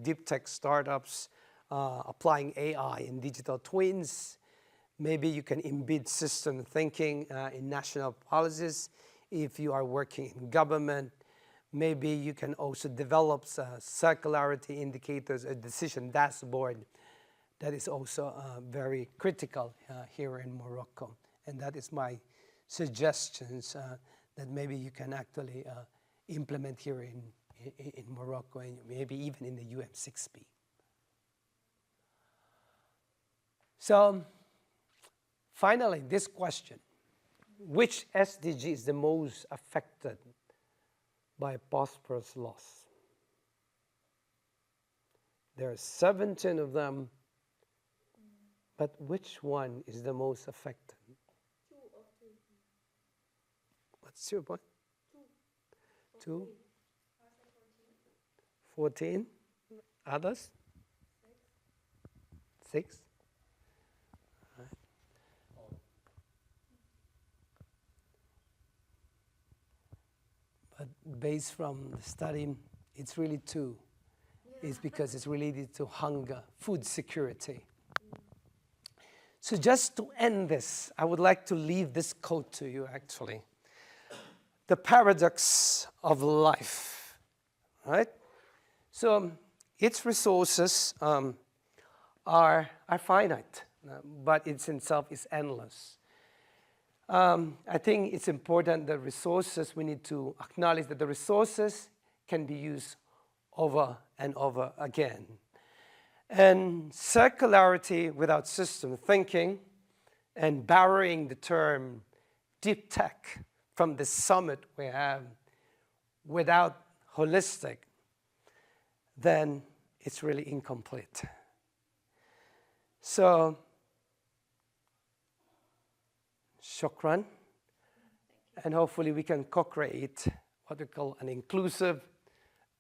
deep tech startups, applying AI in digital twins. Maybe you can embed system thinking in national policies if you are working in government. Maybe you can also develop circularity indicators, a decision dashboard that is also very critical here in Morocco. And that is my suggestions that maybe you can actually implement here in Morocco, and maybe even in the UM6P. So finally, this question: which SDG is the most affected by phosphorus loss? There are 17 of them, but which one is the most affected? 2 or 3. What's your point? 2 or 2? 3. 14? Others? 6? But based from the study, it's really 2. It's because it's related to hunger, food security. So just to end this, I would like to leave this quote to you, actually. The paradox of life, right? So its resources are finite, but it itself is endless. I think it's important that resources, we need to acknowledge that the resources can be used over and over again. And circularity without system thinking and borrowing the term deep tech from the summit we have without holistic, then it's really incomplete. So, shukran, and hopefully we can co-create what we call an inclusive,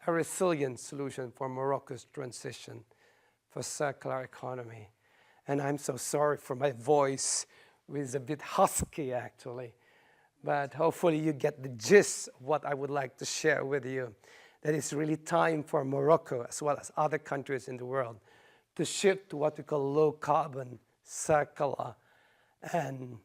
a resilient solution for Morocco's transition for circular economy. And I'm so sorry for my voice, which is a bit husky actually, but hopefully you get the gist of what I would like to share with you. That it's really time for Morocco, as well as other countries in the world, to shift to what we call low carbon, circular, and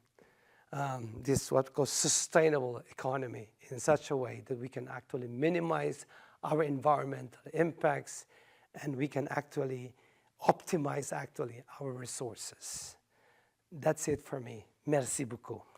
this what we call sustainable economy in such a way that we can actually minimize our environmental impacts and we can actually optimize our resources. That's it for me. Merci beaucoup.